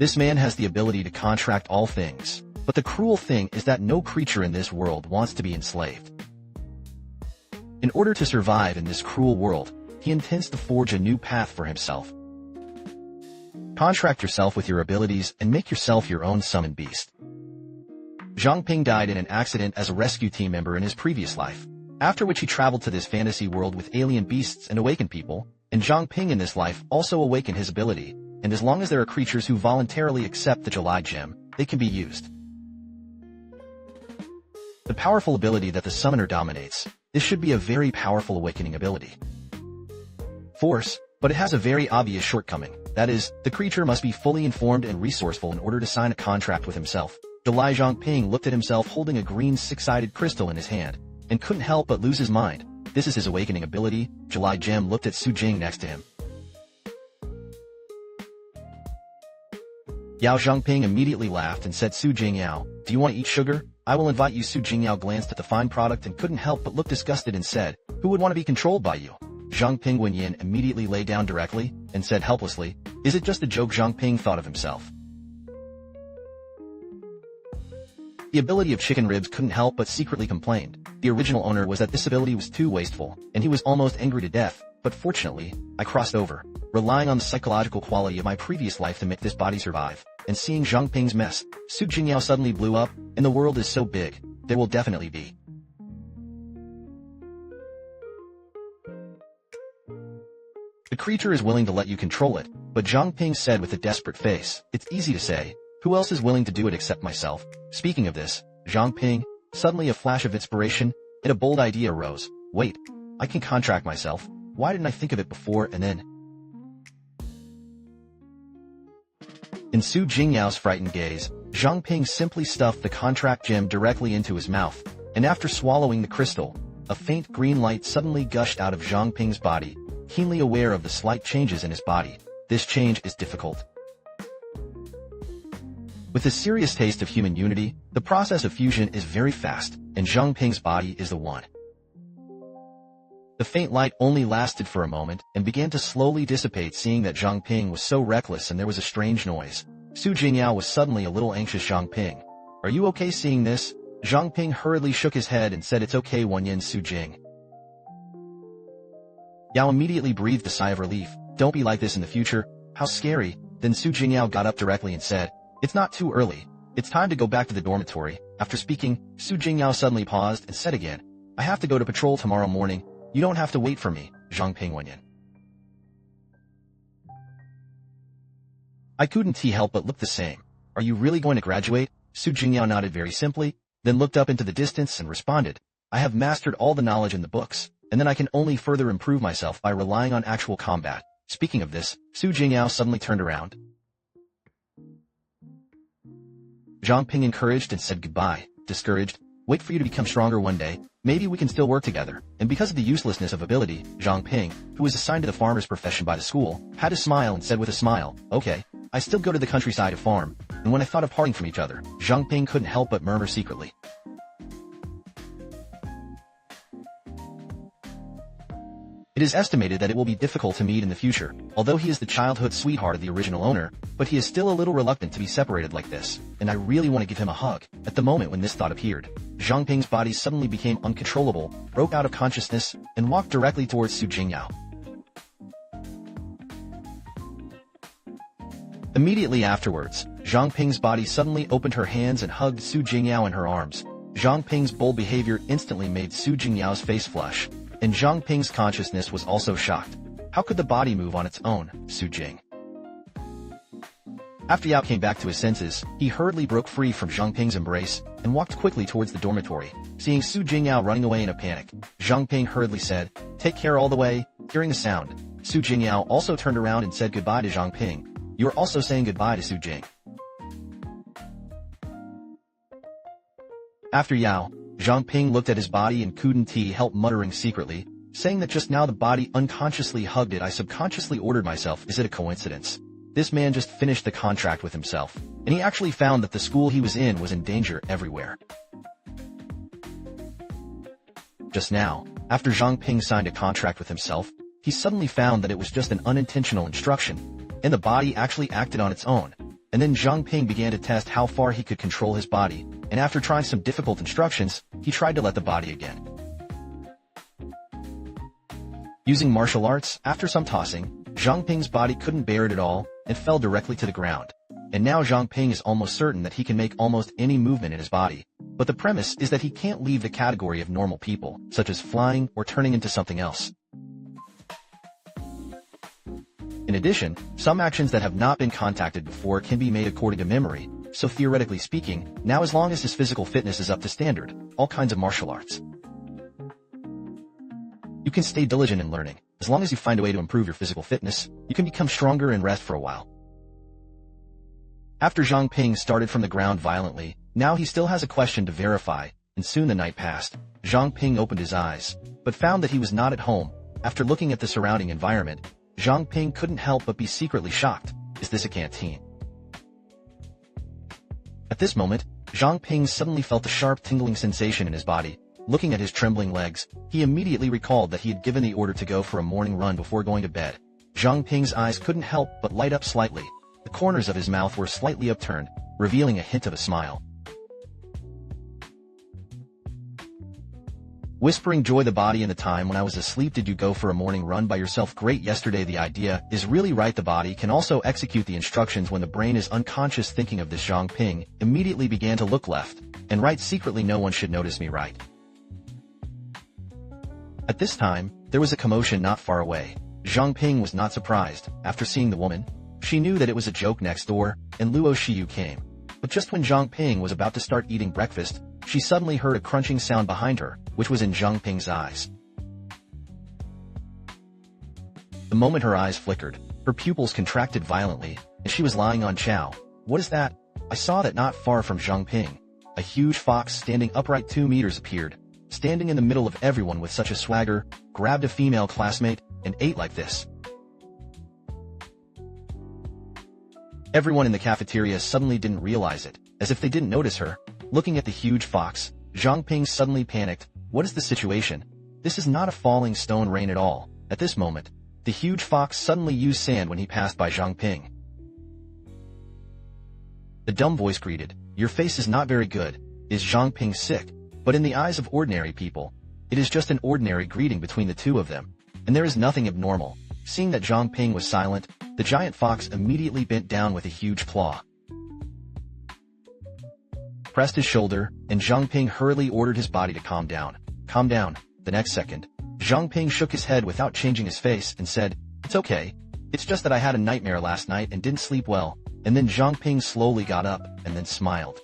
This man has the ability to contract all things, but the cruel thing is that no creature in this world wants to be enslaved. In order to survive in this cruel world, he intends to forge a new path for himself. Contract yourself with your abilities and make yourself your own summoned beast. Zhang Ping died in an accident as a rescue team member in his previous life, after which he traveled to this fantasy world with alien beasts and awakened people, and Zhang Ping in this life also awakened his ability, and as long as there are creatures who voluntarily accept the July gem, they can be used. The powerful ability that the summoner dominates, this should be a very powerful awakening ability. Force, but it has a very obvious shortcoming, that is, the creature must be fully informed and resourceful in order to sign a contract with himself. July Zhang Ping looked at himself holding a green six-sided crystal in his hand, and couldn't help but lose his mind. This is his awakening ability. July Gem looked at Su Jing next to him. Yao Zhangping immediately laughed and said, Su Jingyao, do you want to eat sugar? I will invite you. Su Jingyao glanced at the fine product and couldn't help but look disgusted and said, who would want to be controlled by you? Zhangping Wenyin immediately lay down directly and said helplessly, is it just a joke? Zhangping thought of himself. The ability of chicken ribs couldn't help but secretly complained. The original owner was that this ability was too wasteful, and he was almost angry to death, but fortunately, I crossed over, relying on the psychological quality of my previous life to make this body survive. And seeing Zhangping's mess, Su Jingyao suddenly blew up, and the world is so big, there will definitely be. The creature is willing to let you control it, but Zhangping said with a desperate face, it's easy to say, who else is willing to do it except myself? Speaking of this, Zhangping, suddenly a flash of inspiration, and a bold idea arose. Wait, I can contract myself. Why didn't I think of it before? And then, in Su Jingyao's frightened gaze, Zhangping simply stuffed the contract gem directly into his mouth, and after swallowing the crystal, a faint green light suddenly gushed out of Zhangping's body, keenly aware of the slight changes in his body. This change is difficult. With a serious taste of human unity, the process of fusion is very fast, and Zhangping's body is the one. The faint light only lasted for a moment and began to slowly dissipate. Seeing that Zhangping was so reckless and there was a strange noise, Su Jingyao was suddenly a little anxious. Zhangping, are you okay? Seeing this, Zhangping hurriedly shook his head and said, it's okay, Wenyin. Su Jing. Yao immediately breathed a sigh of relief. Don't be like this in the future. How scary. Then Su Jingyao got up directly and said, it's not too early. It's time to go back to the dormitory. After speaking, Su Jingyao suddenly paused and said again, I have to go to patrol tomorrow morning. You don't have to wait for me, Zhangping Wenyin. I couldn't help but look the same. Are you really going to graduate? Su Jingyao nodded very simply, then looked up into the distance and responded, I have mastered all the knowledge in the books, and then I can only further improve myself by relying on actual combat. Speaking of this, Su Jingyao suddenly turned around. Zhangping encouraged and said goodbye, discouraged, wait for you to become stronger one day, maybe we can still work together. And because of the uselessness of ability, Zhangping, who was assigned to the farmer's profession by the school, had to smile and said with a smile, okay, I still go to the countryside to farm, and when I thought of parting from each other, Zhangping couldn't help but murmur secretly. It is estimated that it will be difficult to meet in the future, although he is the childhood sweetheart of the original owner, but he is still a little reluctant to be separated like this, and I really want to give him a hug. At the moment when this thought appeared, Zhangping's body suddenly became uncontrollable, broke out of consciousness, and walked directly towards Su Jingyao. Immediately afterwards, Zhangping's body suddenly opened her hands and hugged Su Jingyao in her arms. Zhangping's bold behavior instantly made Su Jingyao's face flush, and Zhangping's consciousness was also shocked. How could the body move on its own, Su Jing? After Yao came back to his senses, he hurriedly broke free from Zhangping's embrace and walked quickly towards the dormitory. Seeing Su Jingyao running away in a panic, Zhangping hurriedly said, take care all the way. Hearing the sound, Su Jingyao also turned around and said goodbye to Zhangping. You are also saying goodbye to Su Jing. After Yao, Zhangping looked at his body and couldn't help muttering secretly, saying that just now the body unconsciously hugged it. I subconsciously ordered myself. Is it a coincidence? This man just finished the contract with himself, and he actually found that the school he was in was in danger everywhere. Just now, after Zhangping signed a contract with himself, he suddenly found that it was just an unintentional instruction, and the body actually acted on its own. and then Zhang Ping began to test how far he could control his body, and after trying some difficult instructions, he tried to let the body again. Using martial arts, after some tossing, Zhang Ping's body couldn't bear it at all and fell directly to the ground. And now Zhang Ping is almost certain that he can make almost any movement in his body. But the premise is that he can't leave the category of normal people, such as flying or turning into something else. In addition, some actions that have not been contacted before can be made according to memory, so theoretically speaking, now as long as his physical fitness is up to standard, all kinds of martial arts. You can stay diligent in learning. As long as you find a way to improve your physical fitness, you can become stronger and rest for a while. After Zhang Ping started from the ground violently, now he still has a question to verify, and soon the night passed. Zhang Ping opened his eyes, but found that he was not at home. After looking at the surrounding environment, Zhang Ping couldn't help but be secretly shocked. Is this a canteen? At this moment, Zhang Ping suddenly felt a sharp tingling sensation in his body. Looking at his trembling legs, he immediately recalled that he had given the order to go for a morning run before going to bed. Zhang Ping's eyes couldn't help but light up slightly. The corners of his mouth were slightly upturned, revealing a hint of a smile. Whispering joy, the body in the time when I was asleep. Did you go for a morning run by yourself? Great. Yesterday. The idea is really right. The body can also execute the instructions when the brain is unconscious. Thinking of this, Zhang Ping immediately began to look left and right. Secretly, no one should notice me, right? At this time, there was a commotion not far away. Zhang Ping was not surprised. After seeing the woman, she knew that it was a joke next door, and Luo Xiyu came. But just when Zhang Ping was about to start eating breakfast, she suddenly heard a crunching sound behind her, which was in Zhang Ping's eyes. The moment her eyes flickered, her pupils contracted violently, and she was lying on Chow. What is that? I saw that not far from Zhang Ping. A huge fox standing upright 2 meters appeared, standing in the middle of everyone with such a swagger, grabbed a female classmate, and ate like this. Everyone in the cafeteria suddenly didn't realize it, as if they didn't notice her. Looking at the huge fox, Zhang Ping suddenly panicked. What is the situation? This is not a falling stone rain at all. At this moment, the huge fox suddenly used sand when he passed by Zhang Ping. The dumb voice greeted, "Your face is not very good. Is Zhang Ping sick?" But in the eyes of ordinary people, it is just an ordinary greeting between the two of them, and there is nothing abnormal. Seeing that Zhang Ping was silent, the giant fox immediately bent down with a huge claw, pressed his shoulder, and Zhang Ping hurriedly ordered his body to calm down. Calm down. The next second, Zhang Ping shook his head without changing his face and said, "It's okay. It's just that I had a nightmare last night and didn't sleep well." And then Zhang Ping slowly got up and then smiled.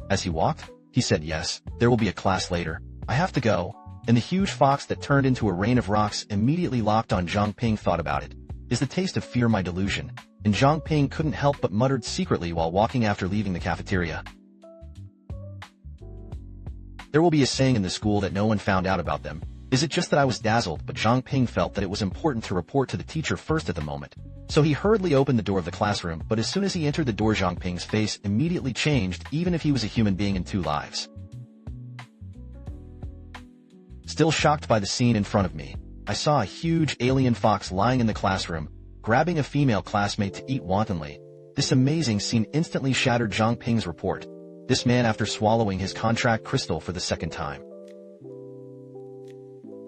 As he walked, he said, "Yes, there will be a class later. I have to go." And the huge fox that turned into a rain of rocks immediately locked on Zhang Ping. Thought about it. Is the taste of fear my delusion? And Zhang Ping couldn't help but muttered secretly while walking after leaving the cafeteria. There will be a saying in the school that no one found out about them. Is it just that I was dazzled? But Zhang Ping felt that it was important to report to the teacher first at the moment. So he hurriedly opened the door of the classroom, but as soon as he entered the door, Zhang Ping's face immediately changed, even if he was a human being in 2 lives. Still shocked by the scene in front of me, I saw a huge alien fox lying in the classroom, grabbing a female classmate to eat wantonly. This amazing scene instantly shattered Zhang Ping's report. This man after swallowing his contract crystal for the 2nd time,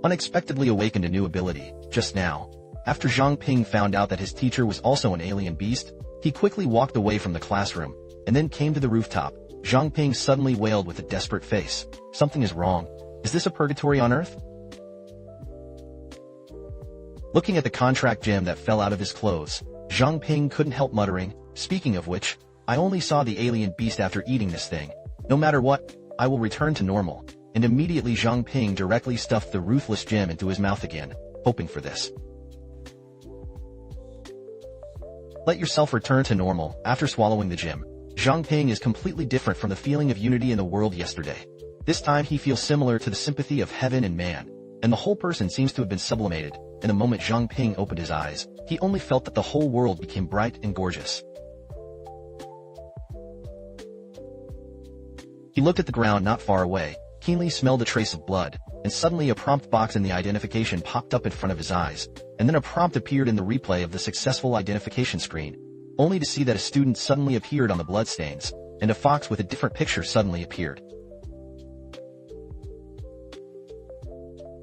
unexpectedly awakened a new ability, just now. After Zhang Ping found out that his teacher was also an alien beast, he quickly walked away from the classroom, and then came to the rooftop. Zhang Ping suddenly wailed with a desperate face. Something is wrong. Is this a purgatory on Earth? Looking at the contract gem that fell out of his clothes, Zhang Ping couldn't help muttering, "Speaking of which, I only saw the alien beast after eating this thing. No matter what, I will return to normal." And immediately Zhang Ping directly stuffed the ruthless gem into his mouth again, hoping for this. Let yourself return to normal. After swallowing the gem, Zhang Ping is completely different from the feeling of unity in the world yesterday. This time he feels similar to the sympathy of heaven and man, and the whole person seems to have been sublimated. In the moment Zhang Ping opened his eyes, he only felt that the whole world became bright and gorgeous. He looked at the ground not far away, keenly smelled a trace of blood, and suddenly a prompt box in the identification popped up in front of his eyes. and then a prompt appeared in the replay of the successful identification screen, only to see that a student suddenly appeared on the bloodstains, and a fox with a different picture suddenly appeared.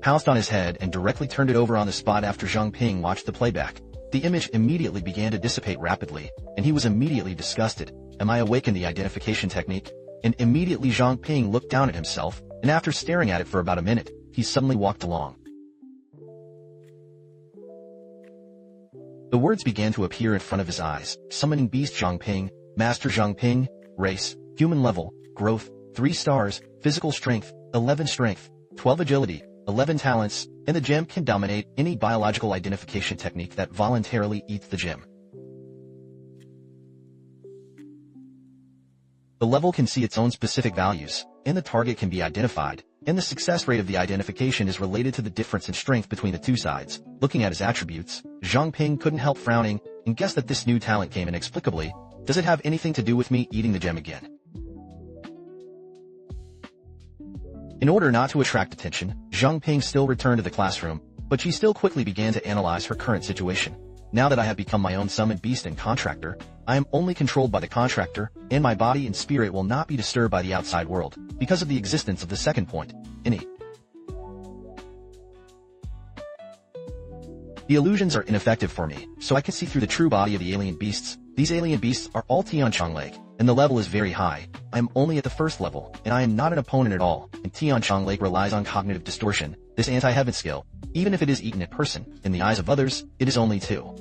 Pounced on his head and directly turned it over on the spot after Zhang Ping watched the playback. The image immediately began to dissipate rapidly, and he was immediately disgusted. Am I awake in the identification technique? And immediately Zhang Ping looked down at himself, and after staring at it for about a minute, he suddenly walked along. The words began to appear in front of his eyes: Summoning Beast Zhang Ping, Master Zhang Ping, Race, Human Level, Growth, 3 stars, Physical Strength, 11 Strength, 12 Agility, 11 Talents, and the gem can dominate any biological identification technique that voluntarily eats the gem. The level can see its own specific values, and the target can be identified, and the success rate of the identification is related to the difference in strength between the two sides. Looking at his attributes, Zhang Ping couldn't help frowning, and guessed that this new talent came inexplicably. Does it have anything to do with me eating the gem again? In order not to attract attention, Zhang Ping still returned to the classroom, but she still quickly began to analyze her current situation. Now that I have become my own summoned beast and contractor, I am only controlled by the contractor, and my body and spirit will not be disturbed by the outside world, because of the existence of the second point, any. The illusions are ineffective for me, so I can see through the true body of the alien beasts. These alien beasts are all Tianchang Lake, and the level is very high. I am only at the first level, and I am not an opponent at all, and Tianchang Lake relies on cognitive distortion, this anti-heaven skill. Even if it is eaten in person, in the eyes of others, it is only 2.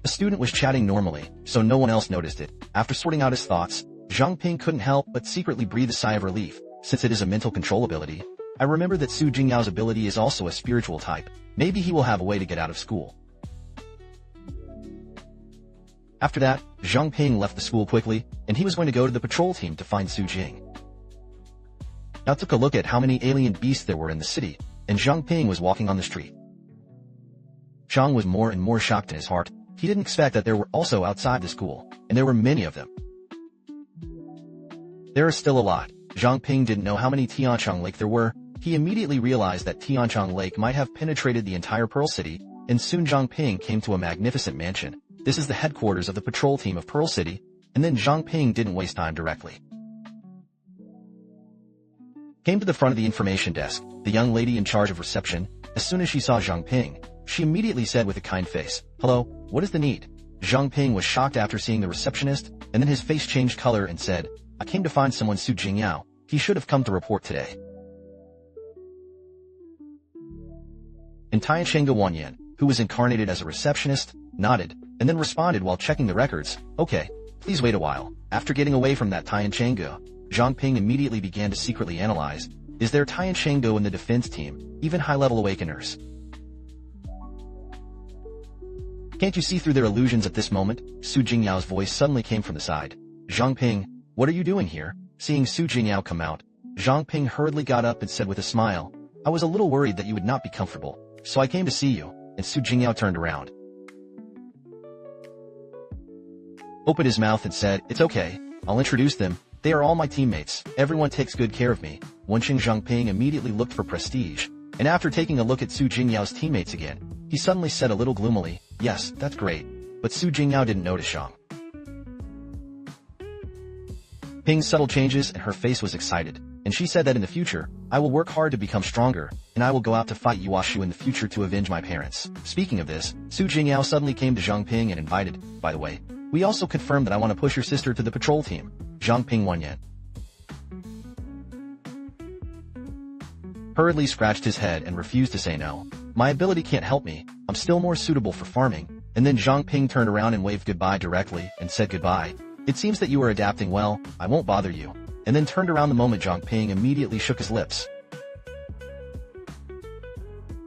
The student was chatting normally, so no one else noticed it. After sorting out his thoughts, Zhang Ping couldn't help but secretly breathe a sigh of relief. Since it is a mental control ability, I remember that Su Jingyao's ability is also a spiritual type. Maybe he will have a way to get out of school. After that, Zhang Ping left the school quickly, and he was going to go to the patrol team to find Su Jing. Now took a look at how many alien beasts there were in the city, and Zhang Ping was walking on the street. Zhang was more and more shocked in his heart. He didn't expect that there were also outside the school, and there were many of them. There are still a lot. Zhang Ping didn't know how many Tianchang Lake there were. He immediately realized that Tianchang Lake might have penetrated the entire Pearl City, and soon Zhang Ping came to a magnificent mansion. This is the headquarters of the patrol team of Pearl City, and then Zhang Ping didn't waste time directly. Came to the front of the information desk, the young lady in charge of reception. As soon as she saw Zhang Ping, she immediately said with a kind face, "Hello, what is the need?" Zhang Ping was shocked after seeing the receptionist, and then his face changed color and said, "I came to find someone Su Jingyao. He should have come to report today." And Tianchengge Wanyan, who was incarnated as a receptionist, nodded, and then responded while checking the records, "Okay, please wait a while." After getting away from that Tianchengge, Zhang Ping immediately began to secretly analyze, is there Tianchengge in the defense team, even high-level awakeners? Can't you see through their illusions at this moment? Su Jingyao's voice suddenly came from the side. "Zhang Ping, what are you doing here?" Seeing Su Jingyao come out, Zhang Ping hurriedly got up and said with a smile, "I was a little worried that you would not be comfortable, so I came to see you," and Su Jingyao turned around, opened his mouth and said, "It's okay, I'll introduce them. They are all my teammates. Everyone takes good care of me." Wenqing Zhang Ping immediately looked for prestige, and after taking a look at Su Jingyao's teammates again, he suddenly said a little gloomily, "Yes, that's great." But Su Jingyao didn't notice Zhang Ping's subtle changes, and her face was excited, and she said that in the future, "I will work hard to become stronger, and I will go out to fight Yuashu in the future to avenge my parents." Speaking of this, Su Jingyao suddenly came to Zhang Ping and invited, "By the way, we also confirmed that I want to push your sister to the patrol team." Zhang Ping Wanyan hurriedly scratched his head and refused to say no. "My ability can't help me, I'm still more suitable for farming." And then Zhang Ping turned around and waved goodbye directly, and said goodbye. "It seems that you are adapting well, I won't bother you." And then turned around the moment Zhang Ping immediately shook his lips.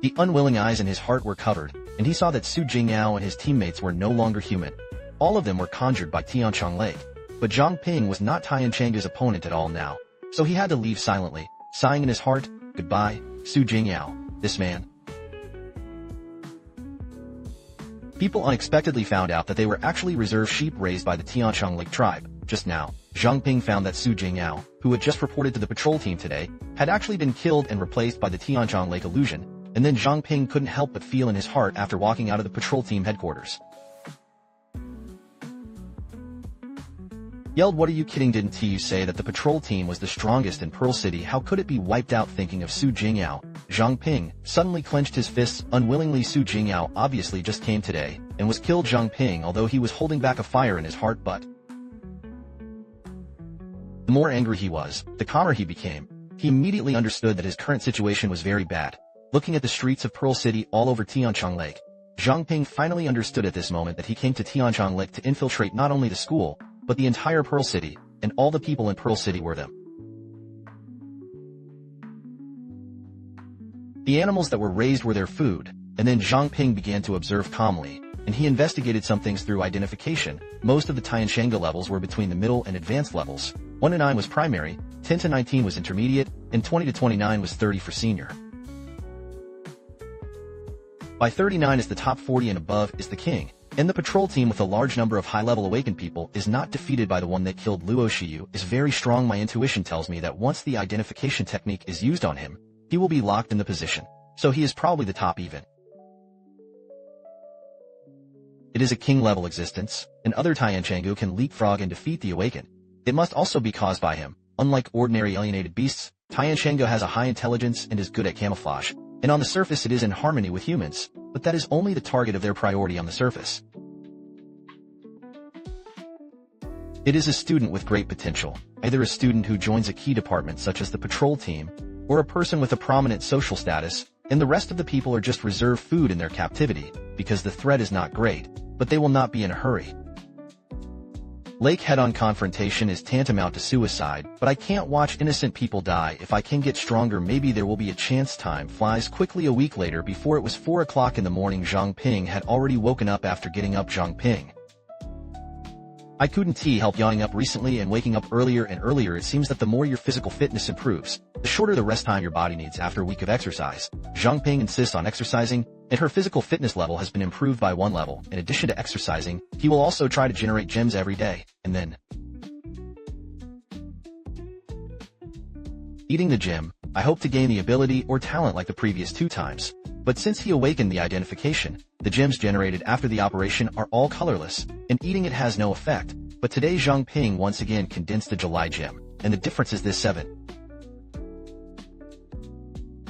The unwilling eyes in his heart were covered, and he saw that Su Jingyao and his teammates were no longer human. All of them were conjured by Tianchang Lake. But Zhang Ping was not Tianchengge's opponent at all now, so he had to leave silently, sighing in his heart, "Goodbye, Su Jingyao, this man." People unexpectedly found out that they were actually reserve sheep raised by the Tianchang Lake tribe. Just now, Zhang Ping found that Su Jingyao, who had just reported to the patrol team today, had actually been killed and replaced by the Tianchang Lake illusion, and then Zhang Ping couldn't help but feel in his heart after walking out of the patrol team headquarters. Yelled, "What are you kidding? Didn't you say that the patrol team was the strongest in Pearl City? How could it be wiped out?" Thinking of Su Jingyao, Zhang Ping suddenly clenched his fists unwillingly. Su Jingyao obviously just came today and was killed Zhang Ping, although he was holding back a fire in his heart, but the more angry he was, the calmer he became. He immediately understood that his current situation was very bad. Looking at the streets of Pearl City all over Tianchang Lake, Zhang Ping finally understood at this moment that he came to Tianchang Lake to infiltrate not only the school, but the entire Pearl City, and all the people in Pearl City were them. The animals that were raised were their food, and then Zhang Ping began to observe calmly, and he investigated some things through identification. Most of the Tianshanga levels were between the middle and advanced levels. 1 to 9 was primary, 10 to 19 was intermediate, and 20 to 29 was 30 for senior. By 39 is the top 40 and above is the king. And the patrol team with a large number of high-level awakened people is not defeated by the one that killed Luo Shiyu is very strong. My intuition tells me that once the identification technique is used on him, he will be locked in the position. So he is probably the top even. It is a king-level existence, and other Tianshangu can leapfrog and defeat the awakened. It must also be caused by him. Unlike ordinary alienated beasts, Tianshangu has a high intelligence and is good at camouflage. And on the surface it is in harmony with humans, but that is only the target of their priority on the surface. It is a student with great potential, either a student who joins a key department such as the patrol team, or a person with a prominent social status, and the rest of the people are just reserve food in their captivity, because the threat is not great, but they will not be in a hurry. Lake head-on confrontation is tantamount to suicide, but I can't watch innocent people die. If I can get stronger, maybe there will be a chance. Time flies quickly. A week later, before it was 4 o'clock in the morning, Zhang Ping had already woken up. After getting up, Zhang Ping, I couldn't help yawning up recently and waking up earlier and earlier. It seems that the more your physical fitness improves, the shorter the rest time your body needs after a week of exercise. Zhang Ping insists on exercising, and her physical fitness level has been improved by 1 level. In addition to exercising, he will also try to generate gems every day, and then eating the gem. I hope to gain the ability or talent like the previous 2 times. But since he awakened the identification, the gems generated after the operation are all colorless, and eating it has no effect. But today Zhang Ping once again condensed the July gem, and the difference is this 7.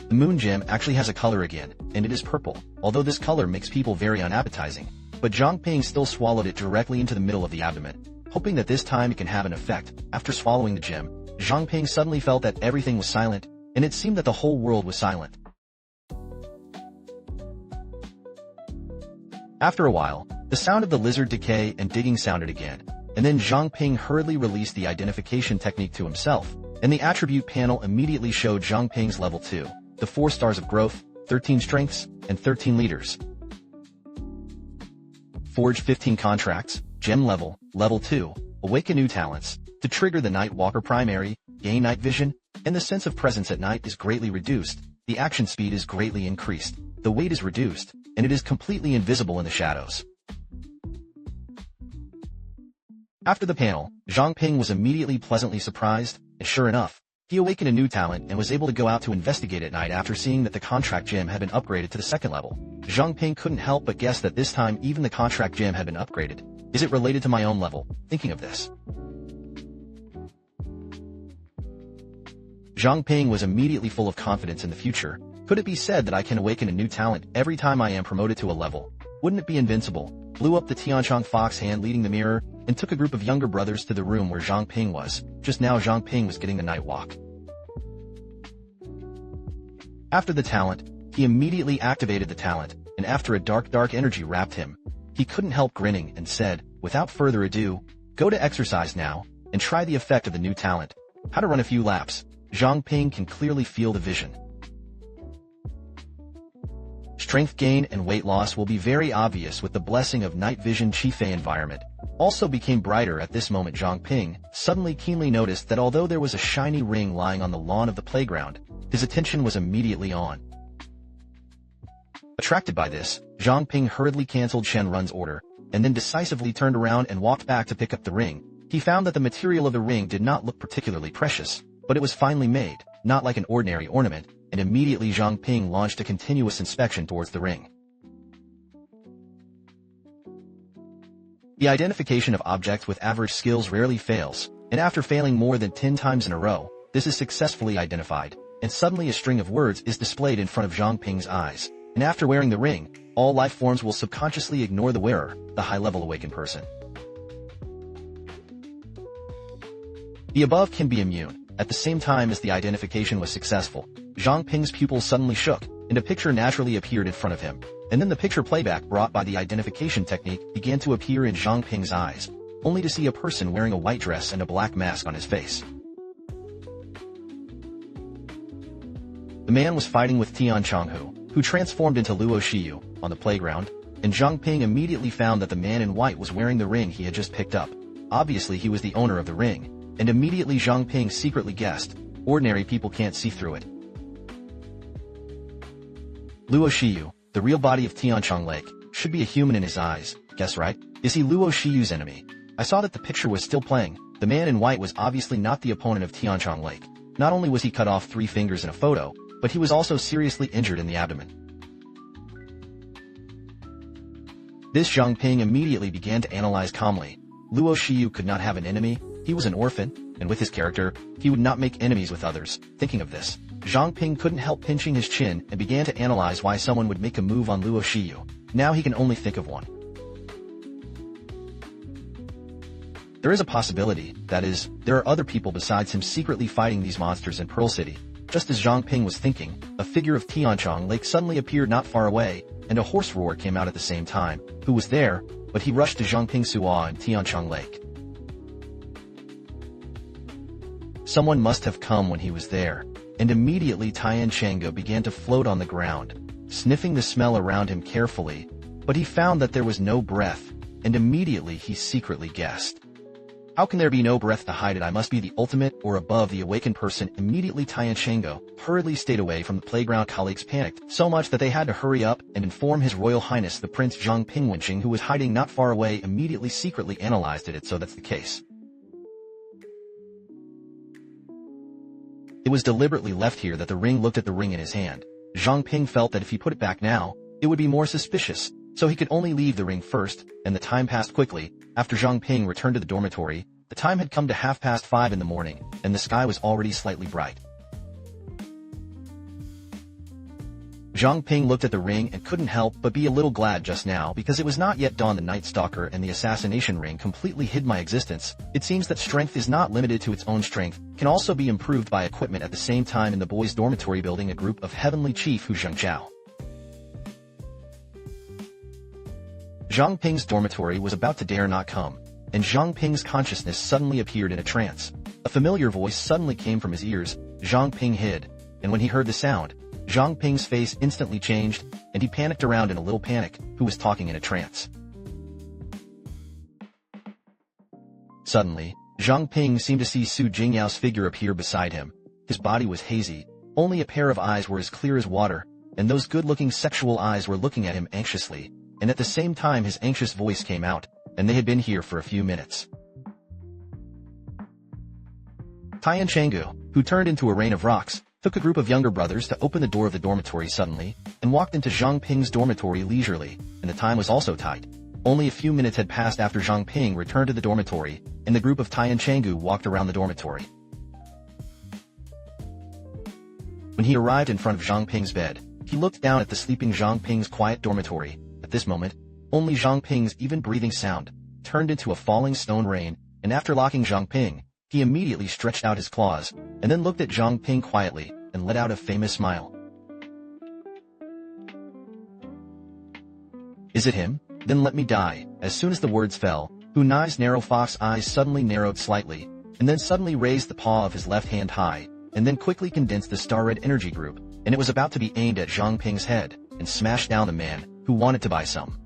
The moon gem actually has a color again, and it is purple, although this color makes people very unappetizing. But Zhang Ping still swallowed it directly into the middle of the abdomen, hoping that this time it can have an effect. After swallowing the gem, Zhang Ping suddenly felt that everything was silent, and it seemed that the whole world was silent. After a while, the sound of the lizard decay and digging sounded again, and then Zhang Ping hurriedly released the identification technique to himself, and the attribute panel immediately showed Zhang Ping's level 2, the 4 stars of growth, 13 strengths, and 13 leaders. Forge 15 contracts, gem level, level 2, awaken new talents. To trigger the Night Walker primary, gain night vision, and the sense of presence at night is greatly reduced. The action speed is greatly increased. The weight is reduced, and it is completely invisible in the shadows. After the panel, Zhang Ping was immediately pleasantly surprised, and sure enough, he awakened a new talent and was able to go out to investigate at night after seeing that the contract gem had been upgraded to the 2nd level. Zhang Ping couldn't help but guess that this time even the contract gem had been upgraded. Is it related to my own level? Thinking of this, Zhang Ping was immediately full of confidence in the future. Could it be said that I can awaken a new talent every time I am promoted to a level? Wouldn't it be invincible? Blew up the Tianchang fox hand leading the mirror, and took a group of younger brothers to the room where Zhang Ping was. Just now Zhang Ping was getting the night walk. After the talent, he immediately activated the talent, and after a dark energy wrapped him, he couldn't help grinning and said, without further ado, go to exercise now, and try the effect of the new talent. How to run a few laps. Zhang Ping can clearly feel the vision. Strength gain and weight loss will be very obvious with the blessing of night vision. Qifei environment also became brighter at this moment. Zhang Ping suddenly keenly noticed that although there was a shiny ring lying on the lawn of the playground, his attention was immediately on. Attracted by this, Zhang Ping hurriedly cancelled Shen Run's order, and then decisively turned around and walked back to pick up the ring. He found that the material of the ring did not look particularly precious, but it was finely made, not like an ordinary ornament, and immediately Zhang Ping launched a continuous inspection towards the ring. The identification of objects with average skills rarely fails, and after failing more than 10 times in a row, this is successfully identified, and suddenly a string of words is displayed in front of Zhang Ping's eyes. And after wearing the ring, all life forms will subconsciously ignore the wearer, the high-level awakened person. The above can be immune. At the same time as the identification was successful, Zhang Ping's pupils suddenly shook, and a picture naturally appeared in front of him. And then the picture playback brought by the identification technique began to appear in Zhang Ping's eyes, only to see a person wearing a white dress and a black mask on his face. The man was fighting with Tian Changhu, who transformed into Luo Shiyu, on the playground, and Zhang Ping immediately found that the man in white was wearing the ring he had just picked up. Obviously he was the owner of the ring, and immediately Zhang Ping secretly guessed, ordinary people can't see through it. Luo Shiyu, the real body of Tianchang Lake, should be a human in his eyes, guess right? Is he Luo Shiyu's enemy? I saw that the picture was still playing. The man in white was obviously not the opponent of Tianchang Lake. Not only was he cut off 3 fingers in a photo, but he was also seriously injured in the abdomen. This Zhang Ping immediately began to analyze calmly. Luo Shiyu could not have an enemy, he was an orphan, and with his character, he would not make enemies with others. Thinking of this, Zhang Ping couldn't help pinching his chin and began to analyze why someone would make a move on Luo Shiyu. Now he can only think of one. There is a possibility, that is, there are other people besides him secretly fighting these monsters in Pearl City. Just as Zhang Ping was thinking, a figure of Tianchang Lake suddenly appeared not far away, and a horse roar came out at the same time. Who was there? But he rushed to Zhang Ping Suo in Tianchang Lake. Someone must have come when he was there, and immediately Tian Chang'e began to float on the ground, sniffing the smell around him carefully, but he found that there was no breath, and immediately he secretly guessed. How can there be no breath to hide it? I must be the ultimate or above the awakened person. Immediately Tian Chang'e hurriedly stayed away from the playground. Colleagues panicked so much that they had to hurry up and inform His Royal Highness the Prince Zhang Pingwenqing, who was hiding not far away, immediately secretly analyzed it. So that's the case. It was deliberately left here that the ring looked at the ring in his hand. Zhang Ping felt that if he put it back now, it would be more suspicious, so he could only leave the ring first, and the time passed quickly. After Zhang Ping returned to the dormitory, the time had come to 5:30 in the morning, and the sky was already slightly bright. Zhang Ping looked at the ring and couldn't help but be a little glad just now, because it was not yet dawn. The Night Stalker and the assassination ring completely hid my existence. It seems that strength is not limited to its own strength, can also be improved by equipment. At the same time, in the boys' dormitory building, a group of Heavenly Chief Hu Zhengzhao. Zhang Ping's dormitory was about to dare not come, and Zhang Ping's consciousness suddenly appeared in a trance. A familiar voice suddenly came from his ears. Zhang Ping hid, and when he heard the sound, Zhang Ping's face instantly changed, and he panicked around in a little panic. Who was talking in a trance? Suddenly, Zhang Ping seemed to see Su Jingyao's figure appear beside him. His body was hazy, only a pair of eyes were as clear as water, and those good-looking sexual eyes were looking at him anxiously, and at the same time his anxious voice came out, and they had been here for a few minutes. Tian Chang'e, who turned into a rain of rocks, took a group of younger brothers to open the door of the dormitory suddenly, and walked into Zhang Ping's dormitory leisurely, and the time was also tight. Only a few minutes had passed after Zhang Ping returned to the dormitory, and the group of Tian Chang'e walked around the dormitory. When he arrived in front of Zhang Ping's bed, he looked down at the sleeping Zhang Ping's quiet dormitory. At this moment, only Zhang Ping's even breathing sound turned into a falling stone rain, and after locking Zhang Ping, he immediately stretched out his claws, and then looked at Zhang Ping quietly, and let out a famous smile. Is it him? Then let me die. As soon as the words fell, Hu Nai's narrow fox eyes suddenly narrowed slightly, and then suddenly raised the paw of his left hand high, and then quickly condensed the star-red energy group, and it was about to be aimed at Zhang Ping's head, and smash down the man who wanted to buy some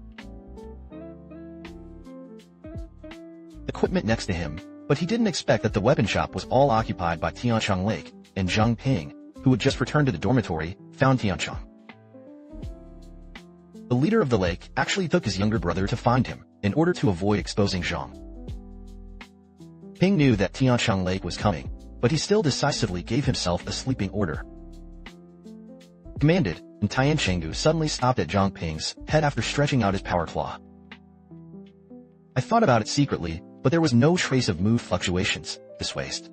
equipment next to him. But he didn't expect that the weapon shop was all occupied by Tianchang Lake, and Zhang Ping, who had just returned to the dormitory, found Tianchang. The leader of the lake actually took his younger brother to find him, in order to avoid exposing Zhang. Ping knew that Tianchang Lake was coming, but he still decisively gave himself a sleeping order. Commanded, and Tiancheng suddenly stopped at Zhang Ping's head after stretching out his power claw. I thought about it secretly, but there was no trace of move fluctuations this waist.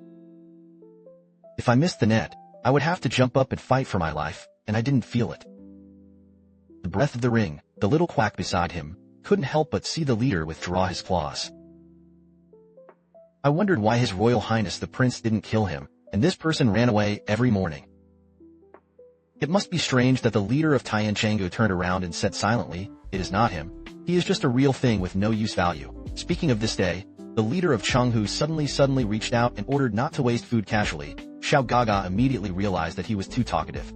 If I missed the net, I would have to jump up and fight for my life, and I didn't feel it. The breath of the ring, the little quack beside him, couldn't help but see the leader withdraw his claws. I wondered why His Royal Highness the Prince didn't kill him, and this person ran away every morning. It must be strange that the leader of Tiancheng turned around and said silently, "It is not him. He is just a real thing with no use value." Speaking of this day, the leader of Chenghu suddenly reached out and ordered not to waste food casually. Xiao Gaga immediately realized that he was too talkative.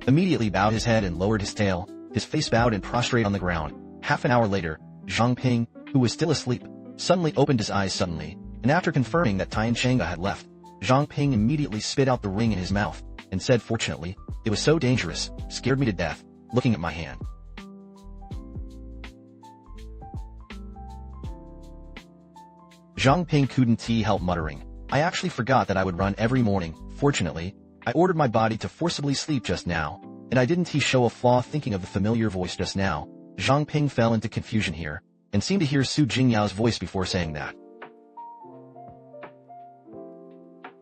Immediately bowed his head and lowered his tail, his face bowed and prostrate on the ground. Half an hour later, Zhang Ping, who was still asleep, suddenly opened his eyes suddenly, and after confirming that Tiancheng had left, Zhang Ping immediately spit out the ring in his mouth, and said, "Fortunately, it was so dangerous, scared me to death," looking at my hand. Zhang Ping couldn't help muttering, "I actually forgot that I would run every morning. Fortunately, I ordered my body to forcibly sleep just now, and I didn't show a flaw." Thinking of the familiar voice just now, Zhang Ping fell into confusion here, and seemed to hear Su Jingyao's voice before saying that.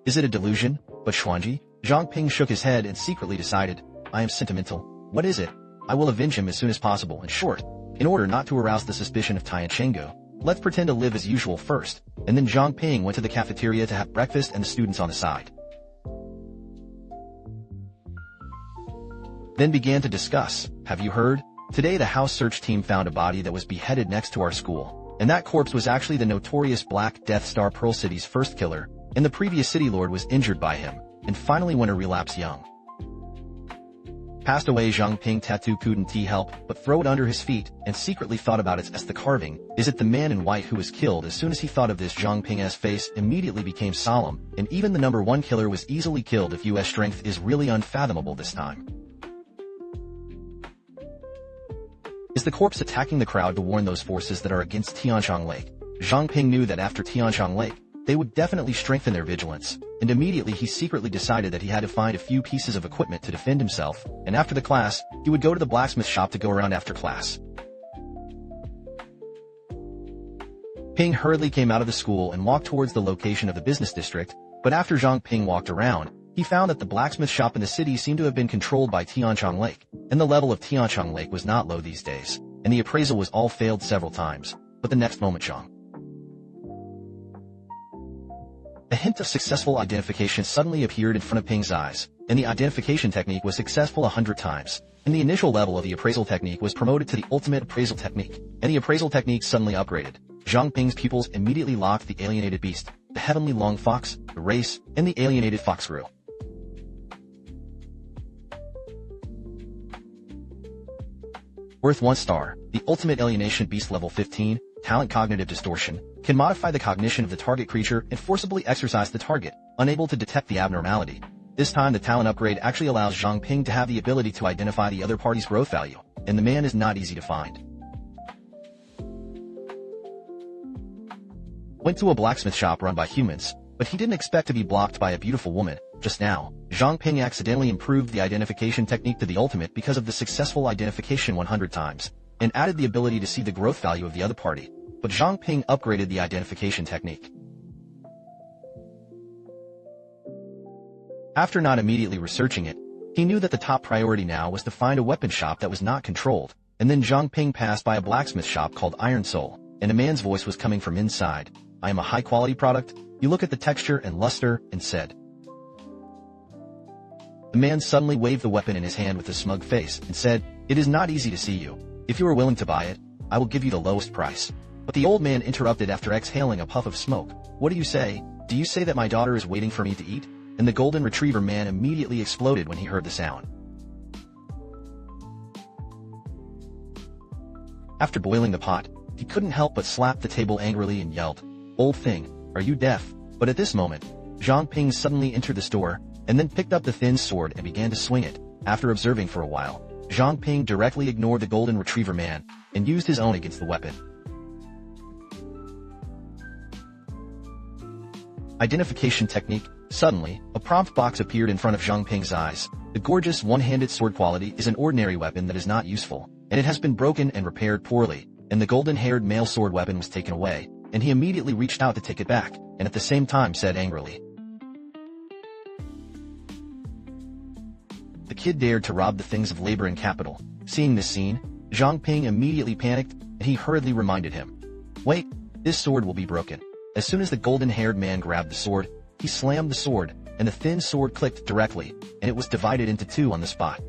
Is it a delusion? But Xuanji? Zhang Ping shook his head and secretly decided, "I am sentimental. What is it? I will avenge him as soon as possible." In short, in order not to arouse the suspicion of Tiancheng, let's pretend to live as usual first, and then Zhang Ping went to the cafeteria to have breakfast and the students on the side. Then began to discuss, "Have you heard? Today the house search team found a body that was beheaded next to our school, and that corpse was actually the notorious Black Death Star Pearl City's first killer, and the previous city lord was injured by him, and finally went a relapse young. Passed away." Zhang Ping tattoo couldn't help but throw it under his feet, and secretly thought about it as the carving. Is it the man in white who was killed? As soon as he thought of this, Zhang Ping's face immediately became solemn, and even the number one killer was easily killed. If US strength is really unfathomable this time. Is the corpse attacking the crowd to warn those forces that are against Tianchang Lake? Zhang Ping knew that after Tianchang Lake, they would definitely strengthen their vigilance, and immediately he secretly decided that he had to find a few pieces of equipment to defend himself, and after the class, he would go to the blacksmith shop to go around after class. Ping hurriedly came out of the school and walked towards the location of the business district, but after Zhang Ping walked around, he found that the blacksmith shop in the city seemed to have been controlled by Tianchang Lake, and the level of Tianchang Lake was not low these days, and the appraisal was all failed several times. But the next moment a hint of successful identification suddenly appeared in front of Ping's eyes, and the identification technique was successful 100 times, and the initial level of the appraisal technique was promoted to the ultimate appraisal technique, and the appraisal technique suddenly upgraded. Zhang Ping's pupils immediately locked the alienated beast, the heavenly long fox, the race, and the alienated fox grew. Worth 1 star, the ultimate alienation beast level 15, talent cognitive distortion, can modify the cognition of the target creature and forcibly exercise the target, unable to detect the abnormality. This time the talent upgrade actually allows Zhang Ping to have the ability to identify the other party's growth value, and the man is not easy to find. Went to a blacksmith shop run by humans, but he didn't expect to be blocked by a beautiful woman. Just now, Zhang Ping accidentally improved the identification technique to the ultimate because of the successful identification 100 times, and added the ability to see the growth value of the other party, but Zhang Ping upgraded the identification technique. After not immediately researching it, he knew that the top priority now was to find a weapon shop that was not controlled, and then Zhang Ping passed by a blacksmith shop called Iron Soul, and a man's voice was coming from inside. "I am a high-quality product. You look at the texture and luster," and said. The man suddenly waved the weapon in his hand with a smug face and said, "It is not easy to see you. If you are willing to buy it, I will give you the lowest price." But the old man interrupted after exhaling a puff of smoke. "What do you say? Do you say that my daughter is waiting for me to eat?" And the golden retriever man immediately exploded when he heard the sound. After boiling the pot, he couldn't help but slap the table angrily and yelled, "Old thing, are you deaf?" But at this moment, Zhang Ping suddenly entered the store, and then picked up the thin sword and began to swing it. After observing for a while, Zhang Ping directly ignored the golden retriever man, and used his own against the weapon. Identification technique. Suddenly, a prompt box appeared in front of Zhang Ping's eyes. The gorgeous one-handed sword quality is an ordinary weapon that is not useful, and it has been broken and repaired poorly, and the golden-haired male sword weapon was taken away, and he immediately reached out to take it back, and at the same time said angrily, "The kid dared to rob the things of labor and capital." Seeing this scene, Zhang Ping immediately panicked, and he hurriedly reminded him, "Wait, this sword will be broken." As soon as the golden-haired man grabbed the sword, he slammed the sword, and the thin sword clicked directly, and it was divided into two on the spot.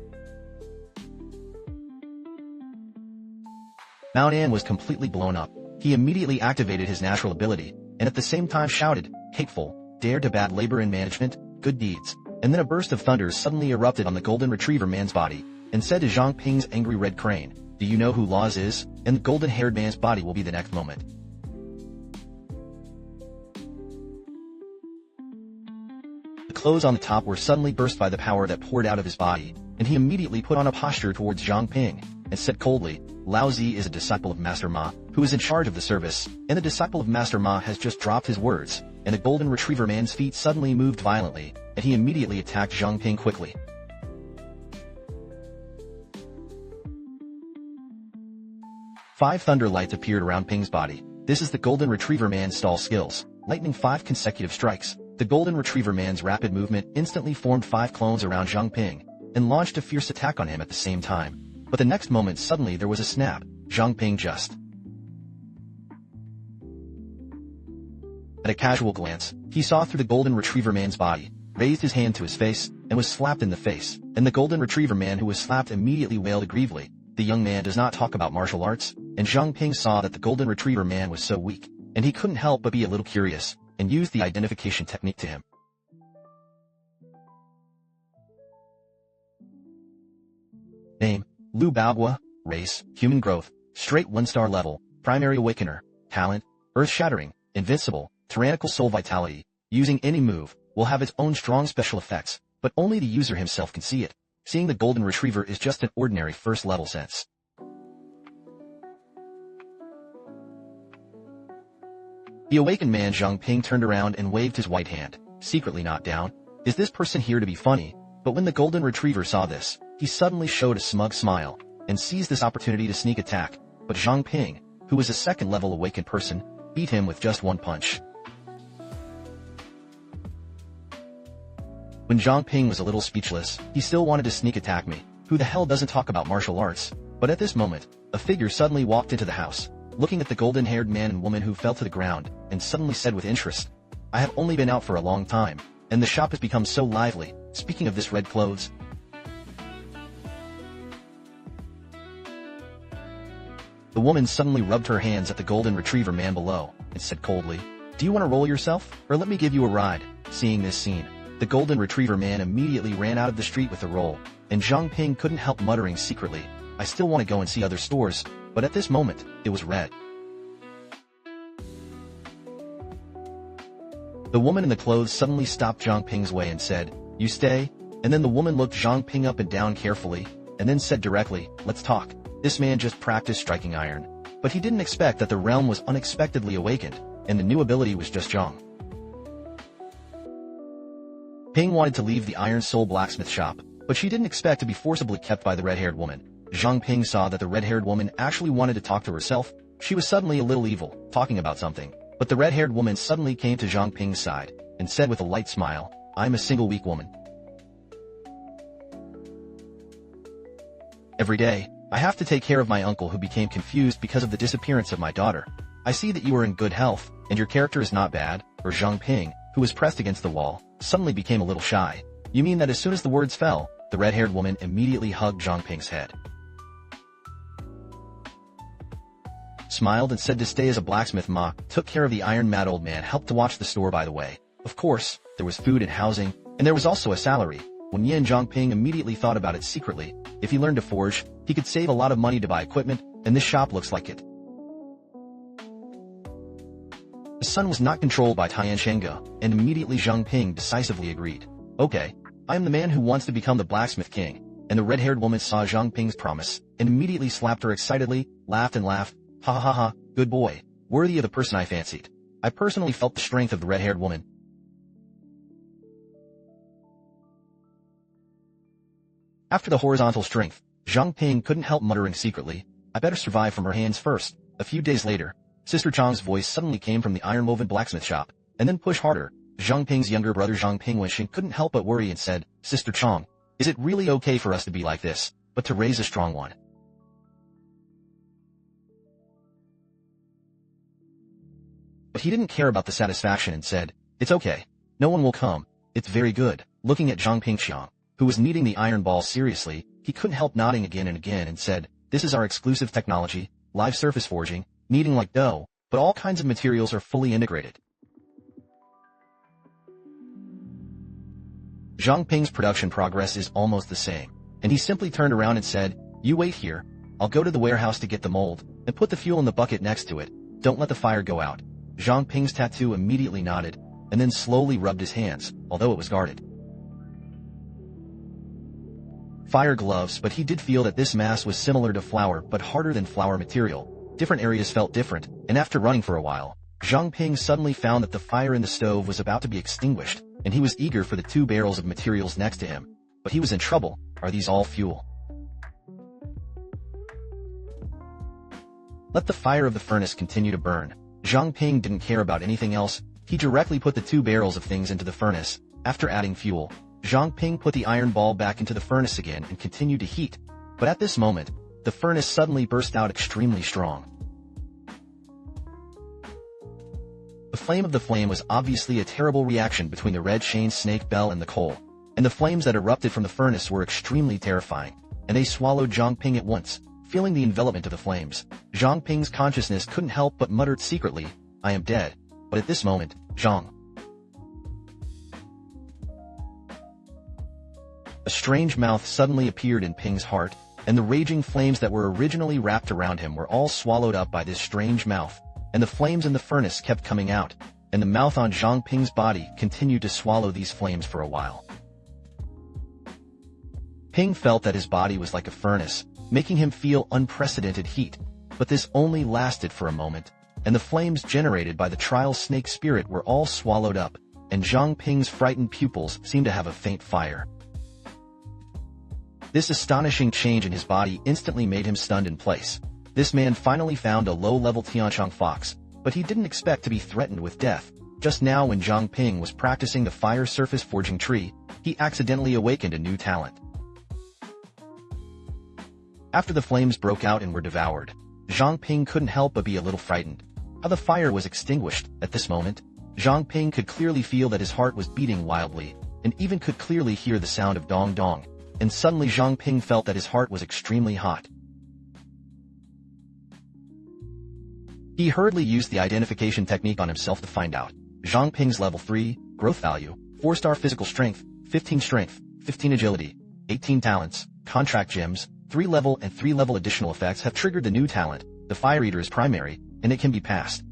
Mount An was completely blown up. He immediately activated his natural ability, and at the same time shouted, "Hateful, dare to bat labor and management, good deeds." And then a burst of thunder suddenly erupted on the golden retriever man's body, and said to Zhang Ping's angry red crane, "Do you know who Laws is?" And the golden-haired man's body will be the next moment. The clothes on the top were suddenly burst by the power that poured out of his body, and he immediately put on a posture towards Zhang Ping, and said coldly, "Lao Zi is a disciple of Master Ma, who is in charge of the service, and the disciple of Master Ma has just dropped his words," and the golden retriever man's feet suddenly moved violently, and he immediately attacked Zhang Ping quickly. Five thunder lights appeared around Ping's body. This is the golden retriever man's stall skills, lightning 5 consecutive strikes. The golden retriever man's rapid movement instantly formed 5 clones around Zhang Ping, and launched a fierce attack on him at the same time. But the next moment suddenly there was a snap. Zhang Ping just at a casual glance, he saw through the golden retriever man's body, raised his hand to his face, and was slapped in the face. And the golden retriever man who was slapped immediately wailed aggrievely. The young man does not talk about martial arts, and Zhang Ping saw that the golden retriever man was so weak, and he couldn't help but be a little curious, and used the identification technique to him. Name, Lu Baogua. Race, human growth, straight 1-star level, primary awakener. Talent, earth-shattering, invincible, tyrannical soul vitality. Using any move, will have its own strong special effects, but only the user himself can see it. Seeing the golden retriever is just an ordinary first-level sense. The awakened man Zhang Ping turned around and waved his white hand, secretly not down. Is this person here to be funny? But when the golden retriever saw this, he suddenly showed a smug smile, and seized this opportunity to sneak attack, but Zhang Ping, who was a second-level awakened person, beat him with just one punch. When Zhang Ping was a little speechless, he still wanted to sneak attack me. Who the hell doesn't talk about martial arts? But at this moment, a figure suddenly walked into the house, looking at the golden-haired man and woman who fell to the ground, and suddenly said with interest, "I have only been out for a long time, and the shop has become so lively. Speaking of this red clothes." The woman suddenly rubbed her hands at the golden retriever man below, and said coldly, "Do you want to roll yourself, or let me give you a ride?" Seeing this scene, the golden retriever man immediately ran out of the street with the roll, and Zhang Ping couldn't help muttering secretly, "I still want to go and see other stores," but at this moment, it was red. The woman in the clothes suddenly stopped Zhang Ping's way and said, "You stay?" And then the woman looked Zhang Ping up and down carefully, and then said directly, "Let's talk." This man just practiced striking iron, but he didn't expect that the realm was unexpectedly awakened, and the new ability was just Zhang. Ping wanted to leave the Iron Soul blacksmith shop, but she didn't expect to be forcibly kept by the red-haired woman. Zhang Ping saw that the red-haired woman actually wanted to talk to herself. She was suddenly a little evil, talking about something, but the red-haired woman suddenly came to Zhang Ping's side, and said with a light smile, "I'm a single weak woman. Every day, I have to take care of my uncle who became confused because of the disappearance of my daughter. I see that you are in good health, and your character is not bad." Or Zhang Ping, who was pressed against the wall, suddenly became a little shy. "You mean that as soon as the words fell, the red-haired woman immediately hugged Zhang Ping's head, smiled and said to stay as a blacksmith Ma, took care of the iron-mad old man, helped to watch the store by the way. Of course, there was food and housing, and there was also a salary. When Yin Zhang Ping immediately thought about it secretly, if he learned to forge, he could save a lot of money to buy equipment, and this shop looks like it. The sun was not controlled by Tian Shenga, and immediately Zhang Ping decisively agreed. "Okay, I am the man who wants to become the blacksmith king." And the red-haired woman saw Zhang Ping's promise, and immediately slapped her excitedly, laughed and laughed. "Ha ha ha, good boy, worthy of the person I fancied." I personally felt the strength of the red-haired woman. After the horizontal strength, Zhang Ping couldn't help muttering secretly, "I better survive from her hands first." A few days later, Sister Chang's voice suddenly came from the iron-woven blacksmith shop, and then push harder. Zhang Ping's younger brother Zhang Pingwenxin couldn't help but worry and said, "Sister Chang, is it really okay for us to be like this, but to raise a strong one?" But he didn't care about the satisfaction and said, "It's okay. No one will come. It's very good." Looking at Zhang Pingxiang, who was kneading the iron ball seriously, he couldn't help nodding again and again and said, "This is our exclusive technology, live surface forging, kneading like dough, but all kinds of materials are fully integrated." Zhang Ping's production progress is almost the same, and he simply turned around and said, "You wait here. I'll go to the warehouse to get the mold, and put the fuel in the bucket next to it. Don't let the fire go out." Zhang Ping's tattoo immediately nodded, and then slowly rubbed his hands, although it was guarded. Fire gloves, but he did feel that this mass was similar to flour but harder than flour material. Different areas felt different, and after running for a while, Zhang Ping suddenly found that the fire in the stove was about to be extinguished, and he was eager for the 2 barrels of materials next to him. But he was in trouble. Are these all fuel? Let the fire of the furnace continue to burn. Zhang Ping didn't care about anything else. He directly put the 2 barrels of things into the furnace. After adding fuel, Zhang Ping put the iron ball back into the furnace again and continued to heat. But at this moment, the furnace suddenly burst out extremely strong. The flame of the flame was obviously a terrible reaction between the red chain snake bell and the coal, and the flames that erupted from the furnace were extremely terrifying, and they swallowed Zhang Ping at once. Feeling the envelopment of the flames, Zhang Ping's consciousness couldn't help but muttered secretly, "I am dead." But at this moment, a strange mouth suddenly appeared in Ping's heart, and the raging flames that were originally wrapped around him were all swallowed up by this strange mouth, and the flames in the furnace kept coming out, and the mouth on Zhang Ping's body continued to swallow these flames for a while. Ping felt that his body was like a furnace, making him feel unprecedented heat, but this only lasted for a moment, and the flames generated by the trial snake spirit were all swallowed up, and Zhang Ping's frightened pupils seemed to have a faint fire. This astonishing change in his body instantly made him stunned in place. This man finally found a low-level Tiancheng fox, but he didn't expect to be threatened with death. Just now when Zhang Ping was practicing the fire surface forging tree, he accidentally awakened a new talent. After the flames broke out and were devoured, Zhang Ping couldn't help but be a little frightened. How the fire was extinguished. At this moment, Zhang Ping could clearly feel that his heart was beating wildly, and even could clearly hear the sound of dong dong, and suddenly Zhang Ping felt that his heart was extremely hot. He hurriedly used the identification technique on himself to find out. Zhang Ping's level 3, growth value, 4-star physical strength, 15 strength, 15 agility, 18 talents, contract gems, 3-level and 3-level additional effects have triggered the new talent. The Fire Eater is primary, and it can be passed.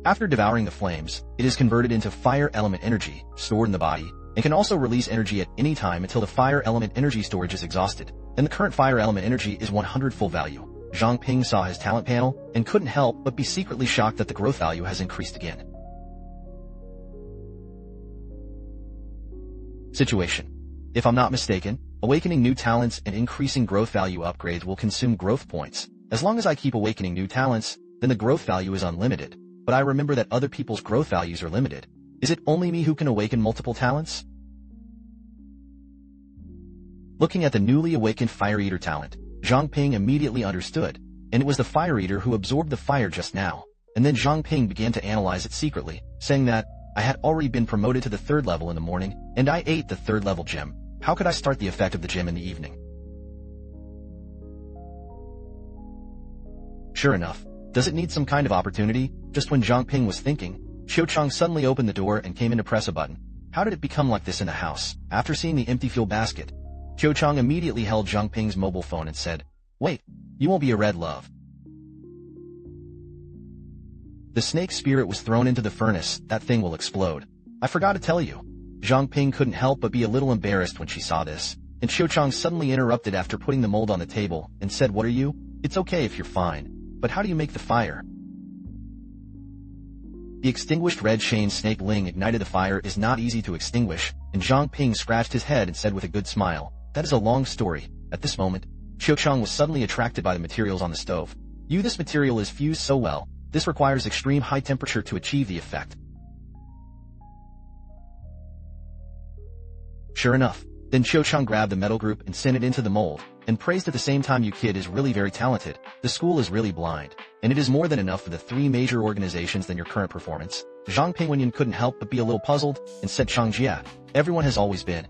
After devouring the flames, it is converted into fire element energy, stored in the body, and can also release energy at any time until the fire element energy storage is exhausted, and the current fire element energy is 100 full value. Zhang Ping saw his talent panel, and couldn't help but be secretly shocked that the growth value has increased again. Situation. If I'm not mistaken, awakening new talents and increasing growth value upgrades will consume growth points. As long as I keep awakening new talents, then the growth value is unlimited. But I remember that other people's growth values are limited. Is it only me who can awaken multiple talents? Looking at the newly awakened Fire Eater talent, Zhang Ping immediately understood, and it was the Fire Eater who absorbed the fire just now. And then Zhang Ping began to analyze it secretly, saying that, I had already been promoted to the 3rd level in the morning, and I ate the 3rd level gem. How could I start the effect of the gem in the evening? Sure enough, does it need some kind of opportunity? Just when Zhang Ping was thinking, Xiao Chang suddenly opened the door and came in to press a button. How did it become like this in the house? After seeing the empty fuel basket, Xiao Chang immediately held Zhang Ping's mobile phone and said, Wait, you won't be a red love. The snake spirit was thrown into the furnace. That thing will explode. I forgot to tell you. Zhang Ping couldn't help but be a little embarrassed when she saw this, and Xiao Chang suddenly interrupted after putting the mold on the table and said, What are you? It's okay if you're fine, but how do you make the fire? The extinguished red chain snake Ling ignited the fire is not easy to extinguish, and Zhang Ping scratched his head and said with a good smile, "That is a long story." At this moment, Qiu Chang was suddenly attracted by the materials on the stove. This material is fused so well, this requires extreme high temperature to achieve the effect. Sure enough, then Qiu Chang grabbed the metal group and sent it into the mold, and praised at the same time, "You kid is really very talented, the school is really blind, and it is more than enough for the 3 major organizations than your current performance." Zhang Pingwenyan couldn't help but be a little puzzled, and said, "Changjia, everyone has always been."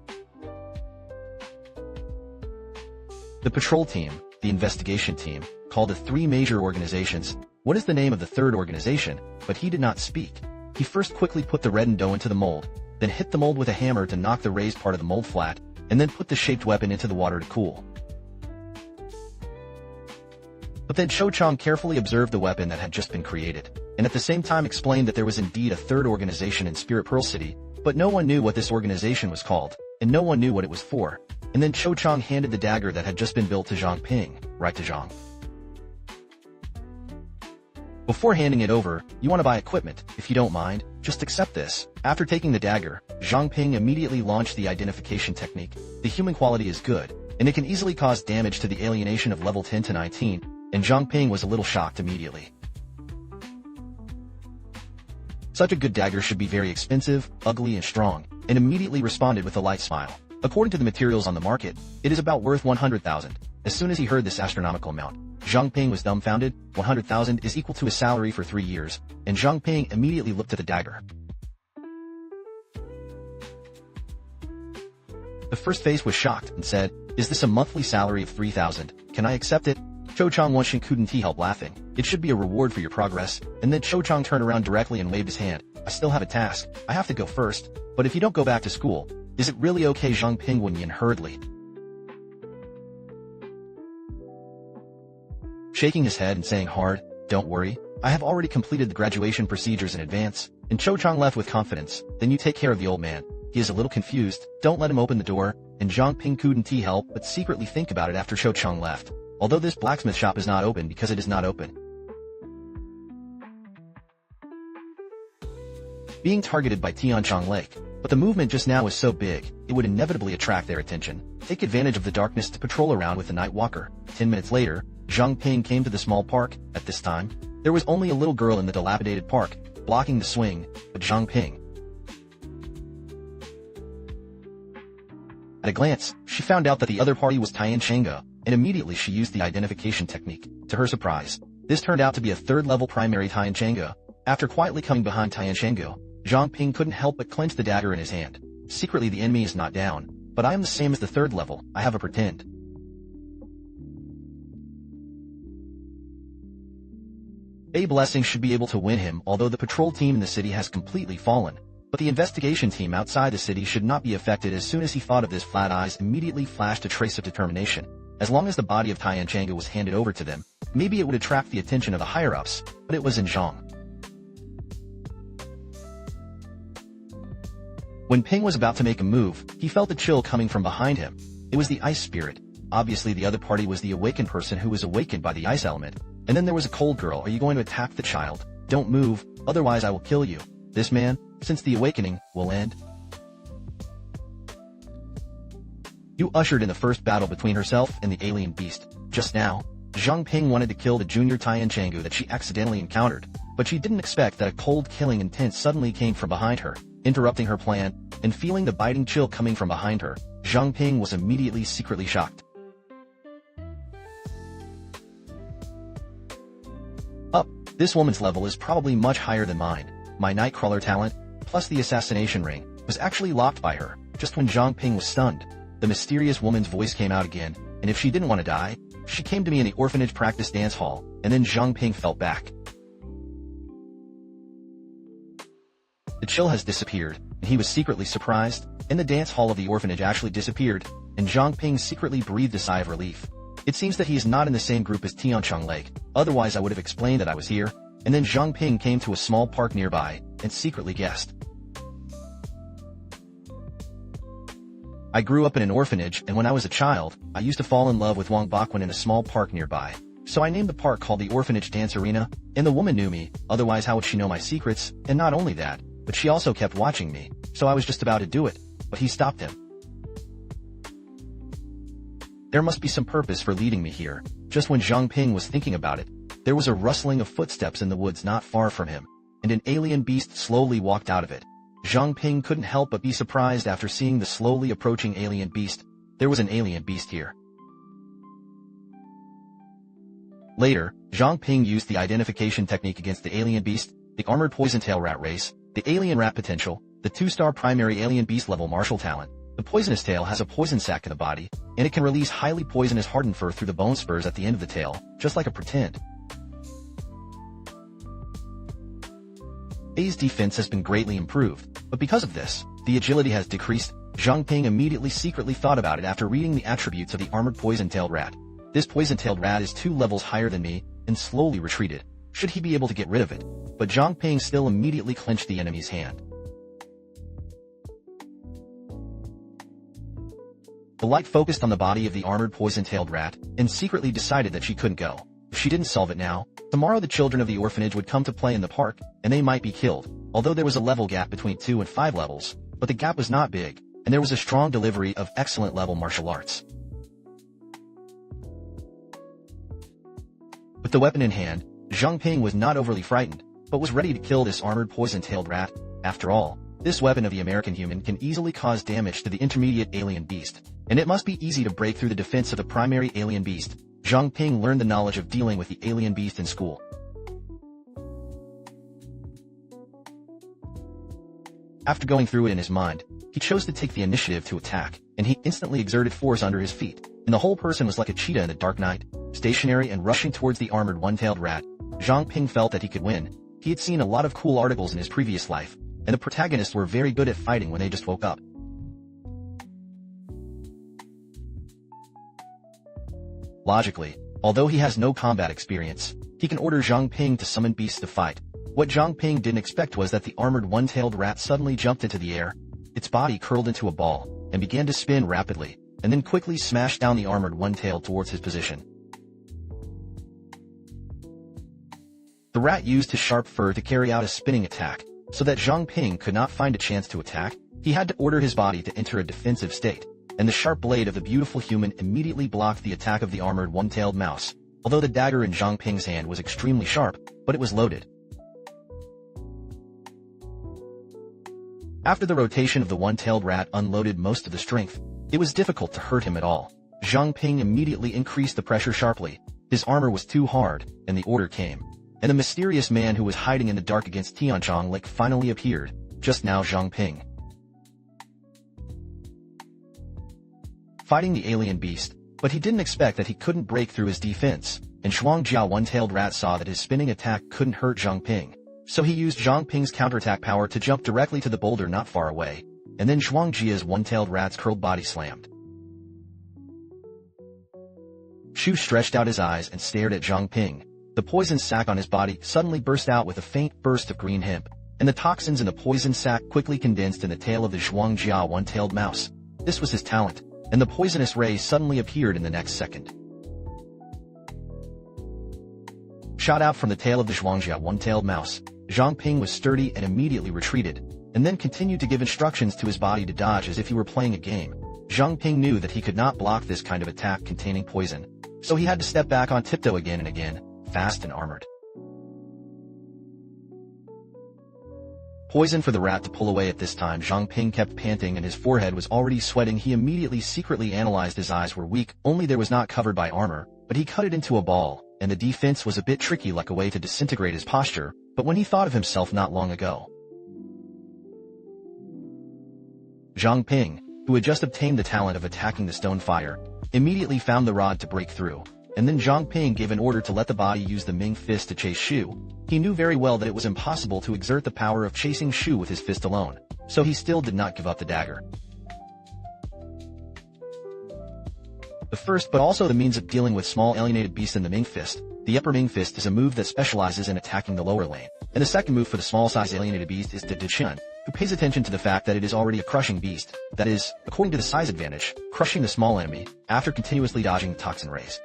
The patrol team, the investigation team, called the 3 major organizations. What is the name of the 3rd organization? But he did not speak. He first quickly put the reddened dough into the mold, then hit the mold with a hammer to knock the raised part of the mold flat, and then put the shaped weapon into the water to cool. But then Qiu Chang carefully observed the weapon that had just been created, and at the same time explained that there was indeed a 3rd organization in Spirit Pearl City, but no one knew what this organization was called, and no one knew what it was for. And then Qiu Chang handed the dagger that had just been built to Zhang Ping, right to Zhang. Before handing it over, "You want to buy equipment, if you don't mind, just accept this." After taking the dagger, Zhang Ping immediately launched the identification technique. The human quality is good, and it can easily cause damage to the alienation of level 10 to 19, and Zhang Ping was a little shocked immediately. Such a good dagger should be very expensive, ugly and strong, and immediately responded with a light smile. According to the materials on the market, it is about worth 100,000. As soon as he heard this astronomical amount, Zhang Ping was dumbfounded. 100,000 is equal to his salary for 3 years, and Zhang Ping immediately looked at the dagger. The first face was shocked and said, "Is this a monthly salary of 3,000? Can I accept it?" Qiu Chang Wenshin couldn't help laughing. "It should be a reward for your progress." And then Qiu Chang turned around directly and waved his hand. "I still have a task. I have to go first. But if you don't go back to school, is it really okay?" Zhang Pingwenyan hurriedly, shaking his head and saying hard, "Don't worry, I have already completed the graduation procedures in advance." And Qiu Chang left with confidence. "Then you take care of the old man. He is a little confused. Don't let him open the door." And Zhang Ping couldn't help but secretly think about it after Qiu Chang left. Although this blacksmith shop is not open because it is not open. Being targeted by Tianchang Lake, but the movement just now is so big, it would inevitably attract their attention. Take advantage of the darkness to patrol around with the night walker. 10 minutes later, Zhang Ping came to the small park. At this time, there was only a little girl in the dilapidated park, blocking the swing, but Zhang Ping. At a glance, she found out that the other party was Tianchanga, and immediately she used the identification technique. To her surprise, this turned out to be a 3rd-level primary Tianchanga. After quietly coming behind Tianchanga, Zhang Ping couldn't help but clench the dagger in his hand. Secretly, the enemy is not down, but I am the same as the 3rd level. I have a pretend. A blessing should be able to win him, although the patrol team in the city has completely fallen. But the investigation team outside the city should not be affected. As soon as he thought of this, Flat Eyes immediately flashed a trace of determination. As long as the body of Tianchanga was handed over to them, maybe it would attract the attention of the higher-ups, but it was in Zhang. When Ping was about to make a move, he felt a chill coming from behind him. It was the ice spirit. Obviously the other party was the awakened person who was awakened by the ice element. And then there was a cold girl. "Are you going to attack the child? Don't move, otherwise I will kill you. This man, since the awakening, will end." You ushered in the first battle between herself and the alien beast. Just now, Zhang Ping wanted to kill the junior Tianchanga that she accidentally encountered, but she didn't expect that a cold killing intent suddenly came from behind her, interrupting her plan, and feeling the biting chill coming from behind her, Zhang Ping was immediately secretly shocked. This woman's level is probably much higher than mine. My Nightcrawler talent, plus the assassination ring, was actually locked by her. Just when Zhang Ping was stunned, the mysterious woman's voice came out again, and if she didn't want to die, she came to me in the orphanage practice dance hall, and then Zhang Ping felt back. The chill has disappeared, and he was secretly surprised, and the dance hall of the orphanage actually disappeared, and Zhang Ping secretly breathed a sigh of relief. It seems that he is not in the same group as Tianchang Lake, otherwise I would have explained that I was here, and then Zhang Ping came to a small park nearby, and secretly guessed. I grew up in an orphanage, and when I was a child, I used to fall in love with Wang Bakwan in a small park nearby. So I named the park called the Orphanage Dance Arena, and the woman knew me, otherwise how would she know my secrets? And not only that, but she also kept watching me, so I was just about to do it, but he stopped him. There must be some purpose for leading me here. Just when Zhang Ping was thinking about it, there was a rustling of footsteps in the woods not far from him, and an alien beast slowly walked out of it. Zhang Ping couldn't help but be surprised after seeing the slowly approaching alien beast. There was an alien beast here. Later, Zhang Ping used the identification technique against the alien beast, the armored poison-tail rat race, the alien rat potential, the 2-star primary alien beast level martial talent. The poisonous tail has a poison sac in the body, and it can release highly poisonous hardened fur through the bone spurs at the end of the tail, just like a pretend. A's defense has been greatly improved, but because of this, the agility has decreased. Zhang Ping immediately secretly thought about it after reading the attributes of the armored poison-tailed rat. This poison-tailed rat is 2 levels higher than me, and slowly retreated, should he be able to get rid of it. But Zhang Ping still immediately clenched the enemy's hand. The light focused on the body of the armored poison-tailed rat, and secretly decided that she couldn't go. If she didn't solve it now, tomorrow the children of the orphanage would come to play in the park, and they might be killed, although there was a level gap between 2 and 5 levels, but the gap was not big, and there was a strong delivery of excellent level martial arts. With the weapon in hand, Zhang Ping was not overly frightened, but was ready to kill this armored poison-tailed rat. After all, this weapon of the American human can easily cause damage to the intermediate alien beast, and it must be easy to break through the defense of the primary alien beast. Zhang Ping learned the knowledge of dealing with the alien beast in school. After going through it in his mind, he chose to take the initiative to attack, and he instantly exerted force under his feet, and the whole person was like a cheetah in the dark night, stationary and rushing towards the armored one-tailed rat. Zhang Ping felt that he could win. He had seen a lot of cool articles in his previous life, and the protagonists were very good at fighting when they just woke up. Logically, although he has no combat experience, he can order Zhang Ping to summon beasts to fight. What Zhang Ping didn't expect was that the armored one-tailed rat suddenly jumped into the air. Its body curled into a ball, and began to spin rapidly, and then quickly smashed down the armored one-tailed towards his position. The rat used his sharp fur to carry out a spinning attack, so that Zhang Ping could not find a chance to attack. He had to order his body to enter a defensive state, and the sharp blade of the beautiful human immediately blocked the attack of the armored one-tailed mouse, although the dagger in Zhang Ping's hand was extremely sharp, but it was loaded. After the rotation of the one-tailed rat unloaded most of the strength, it was difficult to hurt him at all. Zhang Ping immediately increased the pressure sharply. His armor was too hard, and the order came. And the mysterious man who was hiding in the dark against Tianchong Lake finally appeared. Just now Zhang Ping, fighting the alien beast, but he didn't expect that he couldn't break through his defense, and Shuangjia one-tailed rat saw that his spinning attack couldn't hurt Zhang Ping. So he used Zhang Ping's counterattack power to jump directly to the boulder not far away, and then Shuangjia's one-tailed rat's curled body slammed. Shu stretched out his eyes and stared at Zhang Ping. The poison sac on his body suddenly burst out with a faint burst of green hemp, and the toxins in the poison sac quickly condensed in the tail of the Shuangjia one-tailed mouse. This was his talent, and the poisonous ray suddenly appeared in the next second. Shot out from the tail of the Shuangjia one-tailed mouse, Zhang Ping was sturdy and immediately retreated, and then continued to give instructions to his body to dodge as if he were playing a game. Zhang Ping knew that he could not block this kind of attack containing poison, so he had to step back on tiptoe again and again, fast and armored. Poison for the rat to pull away at this time. Zhang Ping kept panting and his forehead was already sweating. He immediately secretly analyzed his eyes were weak, only there was not covered by armor, but he cut it into a ball, and the defense was a bit tricky like a way to disintegrate his posture, but when he thought of himself not long ago. Zhang Ping, who had just obtained the talent of attacking the stone fire, immediately found the rod to break through, and then Zhang Ping gave an order to let the body use the Ming fist to chase Shu. He knew very well that it was impossible to exert the power of chasing Shu with his fist alone, so he still did not give up the dagger. The first but also the means of dealing with small alienated beasts in the Ming fist. The upper Ming fist is a move that specializes in attacking the lower lane, and the second move for the small-size alienated beast is the Dichun, who pays attention to the fact that it is already a crushing beast, that is, according to the size advantage, crushing the small enemy, after continuously dodging toxin rays.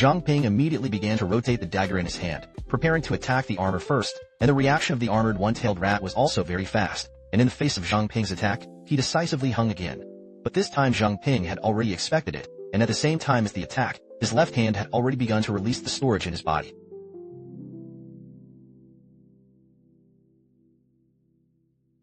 Zhang Ping immediately began to rotate the dagger in his hand, preparing to attack the armor first, and the reaction of the armored one-tailed rat was also very fast, and in the face of Zhang Ping's attack, he decisively hung again. But this time Zhang Ping had already expected it, and at the same time as the attack, his left hand had already begun to release the storage in his body.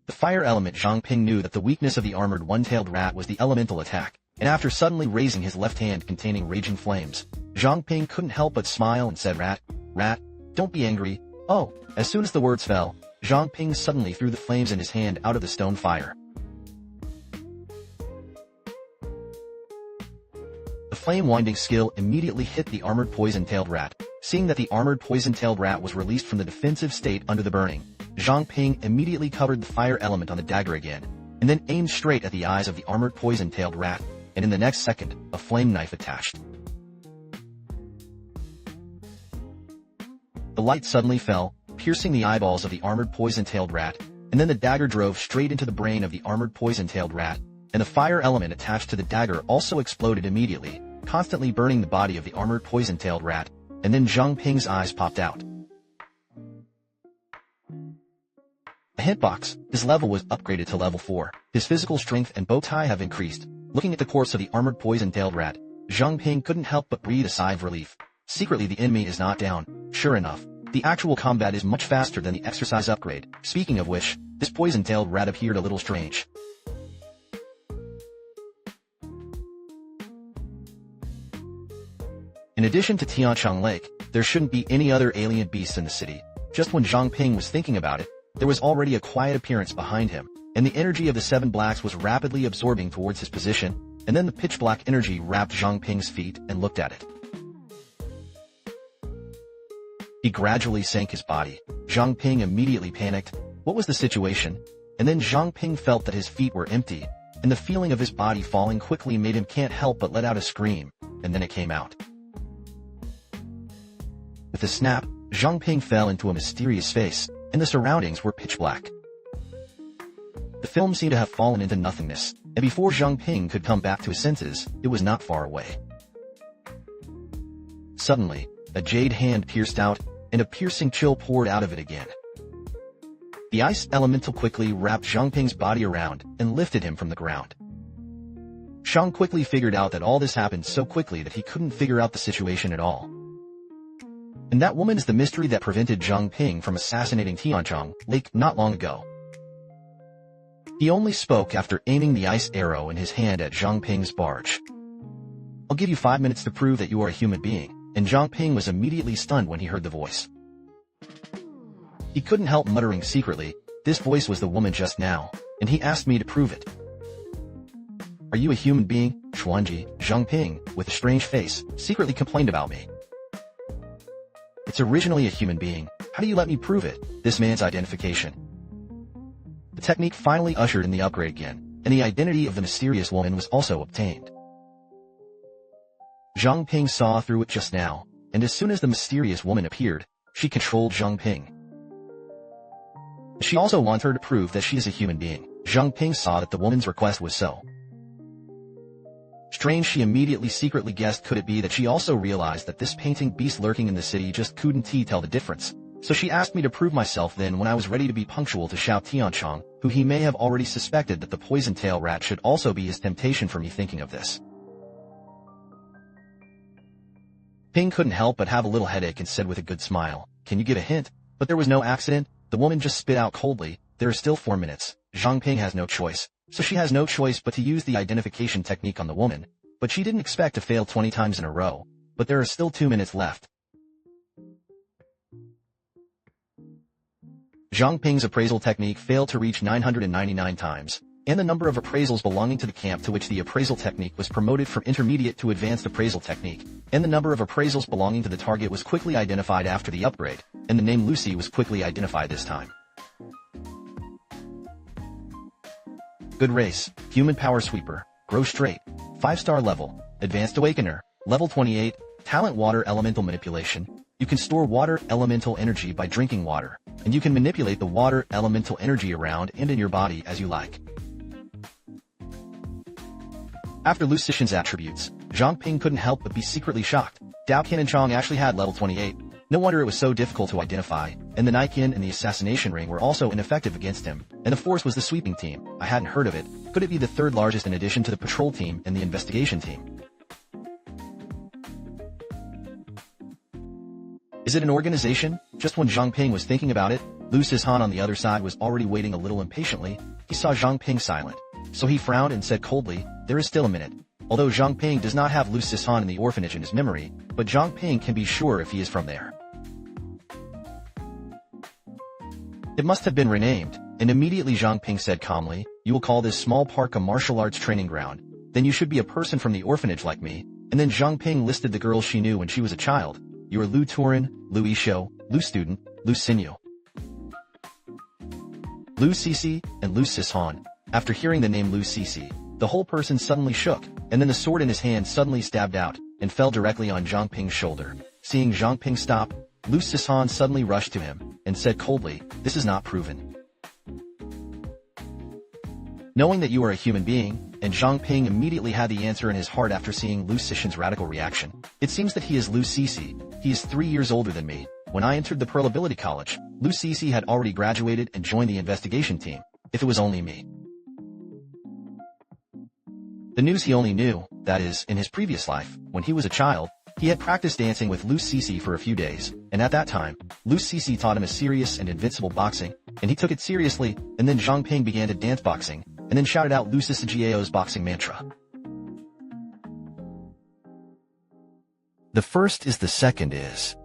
The fire element Zhang Ping knew that the weakness of the armored one-tailed rat was the elemental attack, and after suddenly raising his left hand containing raging flames, Zhang Ping couldn't help but smile and said, Rat, don't be angry. Oh, as soon as the words fell, Zhang Ping suddenly threw the flames in his hand out of the stone fire. The flame-winding skill immediately hit the armored poison-tailed rat. Seeing that the armored poison-tailed rat was released from the defensive state under the burning, Zhang Ping immediately covered the fire element on the dagger again, and then aimed straight at the eyes of the armored poison-tailed rat, and in the next second, a flame knife attached. The light suddenly fell, piercing the eyeballs of the armored poison-tailed rat, and then the dagger drove straight into the brain of the armored poison-tailed rat, and the fire element attached to the dagger also exploded immediately, constantly burning the body of the armored poison-tailed rat, and then Zhang Ping's eyes popped out. A hitbox, his level was upgraded to level 4, his physical strength and bow tie have increased. Looking at the corpse of the armored poison-tailed rat, Zhang Ping couldn't help but breathe a sigh of relief. Secretly the enemy is not down. Sure enough, the actual combat is much faster than the exercise upgrade. Speaking of which, this poison-tailed rat appeared a little strange. In addition to Tiancheng Lake, there shouldn't be any other alien beasts in the city. Just when Zhang Ping was thinking about it, there was already a quiet appearance behind him, and the energy of the seven blacks was rapidly absorbing towards his position, and then the pitch-black energy wrapped Zhang Ping's feet and looked at it. He gradually sank his body. Zhang Ping immediately panicked. What was the situation? And then Zhang Ping felt that his feet were empty, and the feeling of his body falling quickly made him can't help but let out a scream, and then it came out. With a snap, Zhang Ping fell into a mysterious space, and the surroundings were pitch black. The film seemed to have fallen into nothingness, and before Zhang Ping could come back to his senses, it was not far away. Suddenly, a jade hand pierced out, and a piercing chill poured out of it again. The ice elemental quickly wrapped Zhang Ping's body around and lifted him from the ground. Zhang quickly figured out that all this happened so quickly that he couldn't figure out the situation at all. And that woman is the mystery that prevented Zhang Ping from assassinating Tiancheng Lake not long ago. He only spoke after aiming the ice arrow in his hand at Zhang Ping's barge. I'll give you 5 minutes to prove that you are a human being, and Zhang Ping was immediately stunned when he heard the voice. He couldn't help muttering secretly, this voice was the woman just now, and he asked me to prove it. Are you a human being, Xuanji? Zhang Ping, with a strange face, secretly complained about me. It's originally a human being. How do you let me prove it? This man's identification. The technique finally ushered in the upgrade again, and the identity of the mysterious woman was also obtained. Zhang Ping saw through it just now, and as soon as the mysterious woman appeared, she controlled Zhang Ping. She also wanted her to prove that she is a human being. Zhang Ping saw that the woman's request was so strange she immediately secretly guessed could it be that she also realized that this painting beast lurking in the city just couldn't tell the difference. So she asked me to prove myself then when I was ready to be punctual to Xiao Tiancheng, who he may have already suspected that the poison-tail rat should also be his temptation for me thinking of this. Ping couldn't help but have a little headache and said with a good smile, can you give a hint? But there was no accident. The woman just spit out coldly, there are still 4 minutes. Zhang Ping has no choice. So she has no choice but to use the identification technique on the woman, but she didn't expect to fail 20 times in a row, but there are still 2 minutes left. Zhang Ping's appraisal technique failed to reach 999 times, and the number of appraisals belonging to the camp to which the appraisal technique was promoted from intermediate to advanced appraisal technique, and the number of appraisals belonging to the target was quickly identified after the upgrade, and the name Lucy was quickly identified this time. Good race, human power sweeper, grow straight, 5-star level, advanced awakener, level 28, talent water elemental manipulation. You can store water elemental energy by drinking water, and you can manipulate the water elemental energy around and in your body as you like. After Lucician's attributes, Zhang Ping couldn't help but be secretly shocked. Dao Qin and Chong actually had level 28. No wonder it was so difficult to identify, and the Naikin and the assassination ring were also ineffective against him, and the fourth was the sweeping team. I hadn't heard of it. Could it be the third largest in addition to the patrol team and the investigation team? Is it an organization? Just when Zhang Ping was thinking about it, Lu Sishan on the other side was already waiting a little impatiently. He saw Zhang Ping silent. So he frowned and said coldly, "There is still a minute." Although Zhang Ping does not have Lu Sishan in the orphanage in his memory, but Zhang Ping can be sure if he is from there. It must have been renamed, and immediately Zhang Ping said calmly, "You will call this small park a martial arts training ground. Then you should be a person from the orphanage like me." And then Zhang Ping listed the girls she knew when she was a child. You are Lu Turin, Lu Yishou, Lu Student, Lu Xinyu, Lu Cixi, and Lu Sishan. After hearing the name Lu Cixi, the whole person suddenly shook, and then the sword in his hand suddenly stabbed out, and fell directly on Zhang Ping's shoulder. Seeing Zhang Ping stop, Lu Sishan suddenly rushed to him, and said coldly, "This is not proven." Knowing that you are a human being, and Zhang Ping immediately had the answer in his heart after seeing Lu Sishan's radical reaction. It seems that he is Lu Cixi. He is 3 years older than me. When I entered the Pearl Ability College, Lu Cixi had already graduated and joined the investigation team. If it was only me. The news he only knew, that is, in his previous life, when he was a child, he had practiced dancing with Lu Cixi for a few days, and at that time, Lu Cixi taught him a serious and invincible boxing, and he took it seriously, and then Zhang Ping began to dance boxing, and then shouted out Lu Cixi boxing mantra. The first is the second is.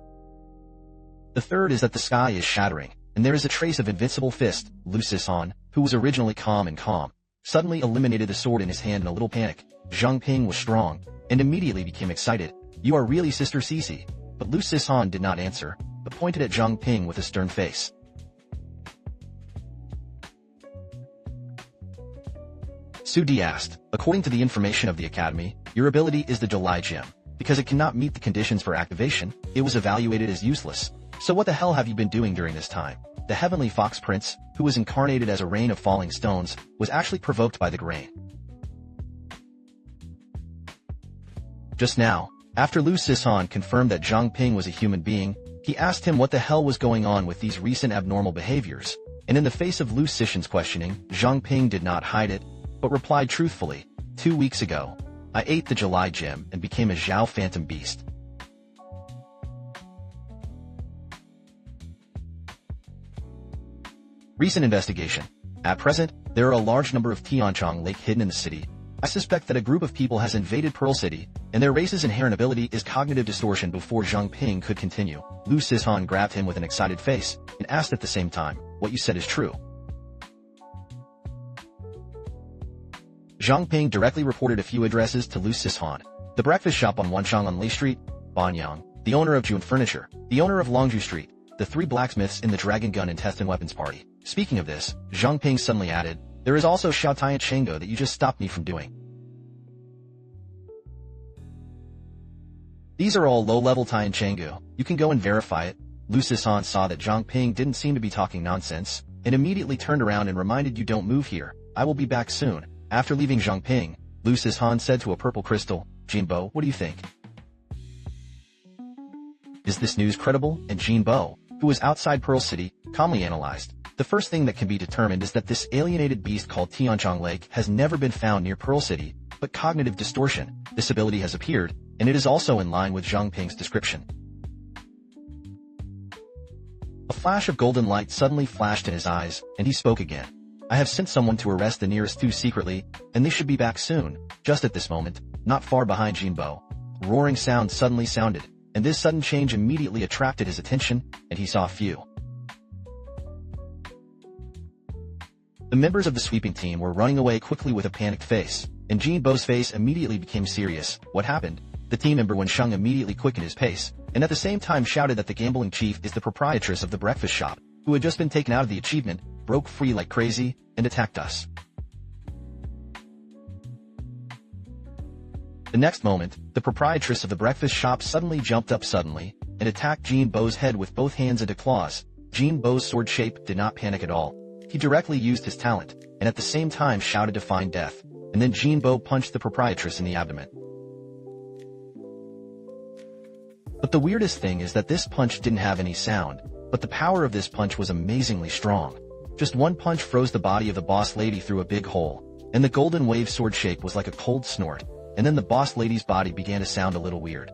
The third is that the sky is shattering, and there is a trace of invincible fist. Lu Sishan, who was originally calm, suddenly eliminated the sword in his hand in a little panic. Zhang Ping was strong, and immediately became excited. "You are really Sister Cixi." But Lu Sishan did not answer, but pointed at Zhang Ping with a stern face. Su Di asked, "According to the information of the academy, your ability is the July gem. Because it cannot meet the conditions for activation, it was evaluated as useless. So what the hell have you been doing during this time?" The Heavenly Fox Prince, who was incarnated as a rain of falling stones, was actually provoked by the grain. Just now, after Lu Sishan confirmed that Zhang Ping was a human being, he asked him what the hell was going on with these recent abnormal behaviors, and in the face of Lu Sishan's questioning, Zhang Ping did not hide it, but replied truthfully, 2 weeks ago, I ate the July gem and became a Zhao Phantom Beast. Recent investigation. At present, there are a large number of Tianchong Lake hidden in the city. I suspect that a group of people has invaded Pearl City, and their race's inherent ability is cognitive distortion. Before Zhang Ping could continue, Lu Sishan grabbed him with an excited face, and asked at the same time, "What you said is true?" Zhang Ping directly reported a few addresses to Lu Sishan. The breakfast shop on Wanshang on Lei Street, Banyang, the owner of Jun Furniture, the owner of Longju Street, the 3 blacksmiths in the Dragon Gun and Test and Weapons Party. Speaking of this, Zhang Ping suddenly added, "There is also Xiaotai and Shengo that you just stopped me from doing." These are all low-level Tai and Chenggu. You can go and verify it. Lu Sishan saw that Zhang Ping didn't seem to be talking nonsense, and immediately turned around and reminded, "You don't move here. I will be back soon." After leaving Zhang Ping, Lu Sishan said to a purple crystal, "Jinbo, what do you think? Is this news credible?" And Jinbo, who was outside Pearl City, calmly analyzed. The first thing that can be determined is that this alienated beast called Tianchong Lake has never been found near Pearl City, but cognitive distortion, this ability has appeared, and it is also in line with Zhang Ping's description. A flash of golden light suddenly flashed in his eyes, and he spoke again. "I have sent someone to arrest the nearest 2 secretly, and they should be back soon." Just at this moment, not far behind Jinbo, roaring sound suddenly sounded, and this sudden change immediately attracted his attention, and he saw few. The members of the sweeping team were running away quickly with a panicked face, and Jinbo's face immediately became serious. "What happened?" The team member Wensheng immediately quickened his pace, and at the same time shouted that the gambling chief is the proprietress of the breakfast shop, who had just been taken out of the achievement, broke free like crazy, and attacked us. The next moment, the proprietress of the breakfast shop suddenly jumped up and attacked Jinbo's head with both hands into claws. Jinbo's sword shape did not panic at all. He directly used his talent, and at the same time shouted Define Death, and then Jinbo punched the proprietress in the abdomen. But the weirdest thing is that this punch didn't have any sound, but the power of this punch was amazingly strong. Just one punch froze the body of the boss lady through a big hole, and the golden wave sword shape was like a cold snort, and then the boss lady's body began to sound a little weird.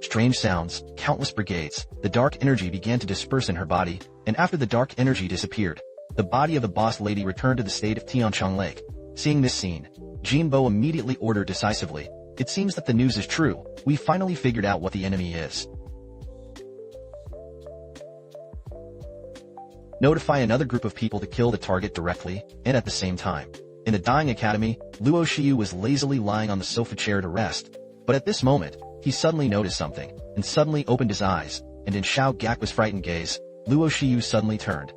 Strange sounds, countless brigades, the dark energy began to disperse in her body, and after the dark energy disappeared, the body of the boss lady returned to the state of Tiancheng Lake. Seeing this scene, Jinbo immediately ordered decisively, "It seems that the news is true. We finally figured out what the enemy is. Notify another group of people to kill the target directly, and at the same time." In the dying academy, Luo Shiyu was lazily lying on the sofa chair to rest, but at this moment, he suddenly noticed something, and suddenly opened his eyes, and in Xiao Gakwa's frightened gaze, Luo Shiyu suddenly turned.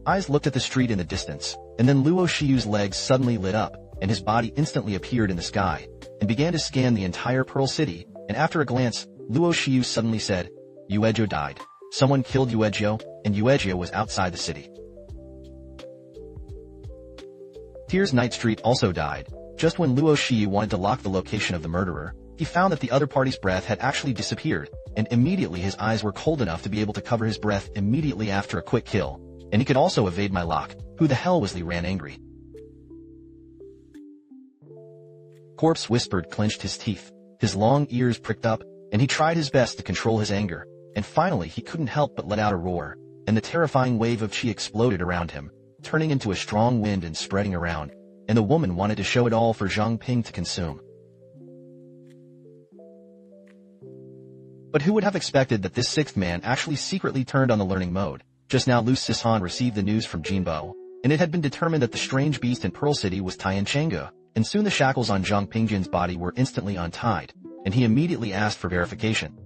Eyes looked at the street in the distance, and then Luo Shiyu's legs suddenly lit up, and his body instantly appeared in the sky, and began to scan the entire Pearl City, and after a glance, Luo Shiyu suddenly said, "Yuezhou died. Someone killed Yuezhou, and Yuezhou was outside the city." Tears Night Street also died. Just when Luo Shiyu wanted to lock the location of the murderer, he found that the other party's breath had actually disappeared, and immediately his eyes were cold enough to be able to cover his breath immediately after a quick kill, and he could also evade my lock. Who the hell was Li Ran angry? Corpse whispered, clenched his teeth, his long ears pricked up, and he tried his best to control his anger, and finally he couldn't help but let out a roar, and the terrifying wave of chi exploded around him, turning into a strong wind and spreading around, and the woman wanted to show it all for Zhang Ping to consume. But who would have expected that this sixth man actually secretly turned on the learning mode? Just now Lu Sihan received the news from Jinbo, and it had been determined that the strange beast in Pearl City was Tian Chengge, and soon the shackles on Zhang Pingjin's body were instantly untied, and he immediately asked for verification.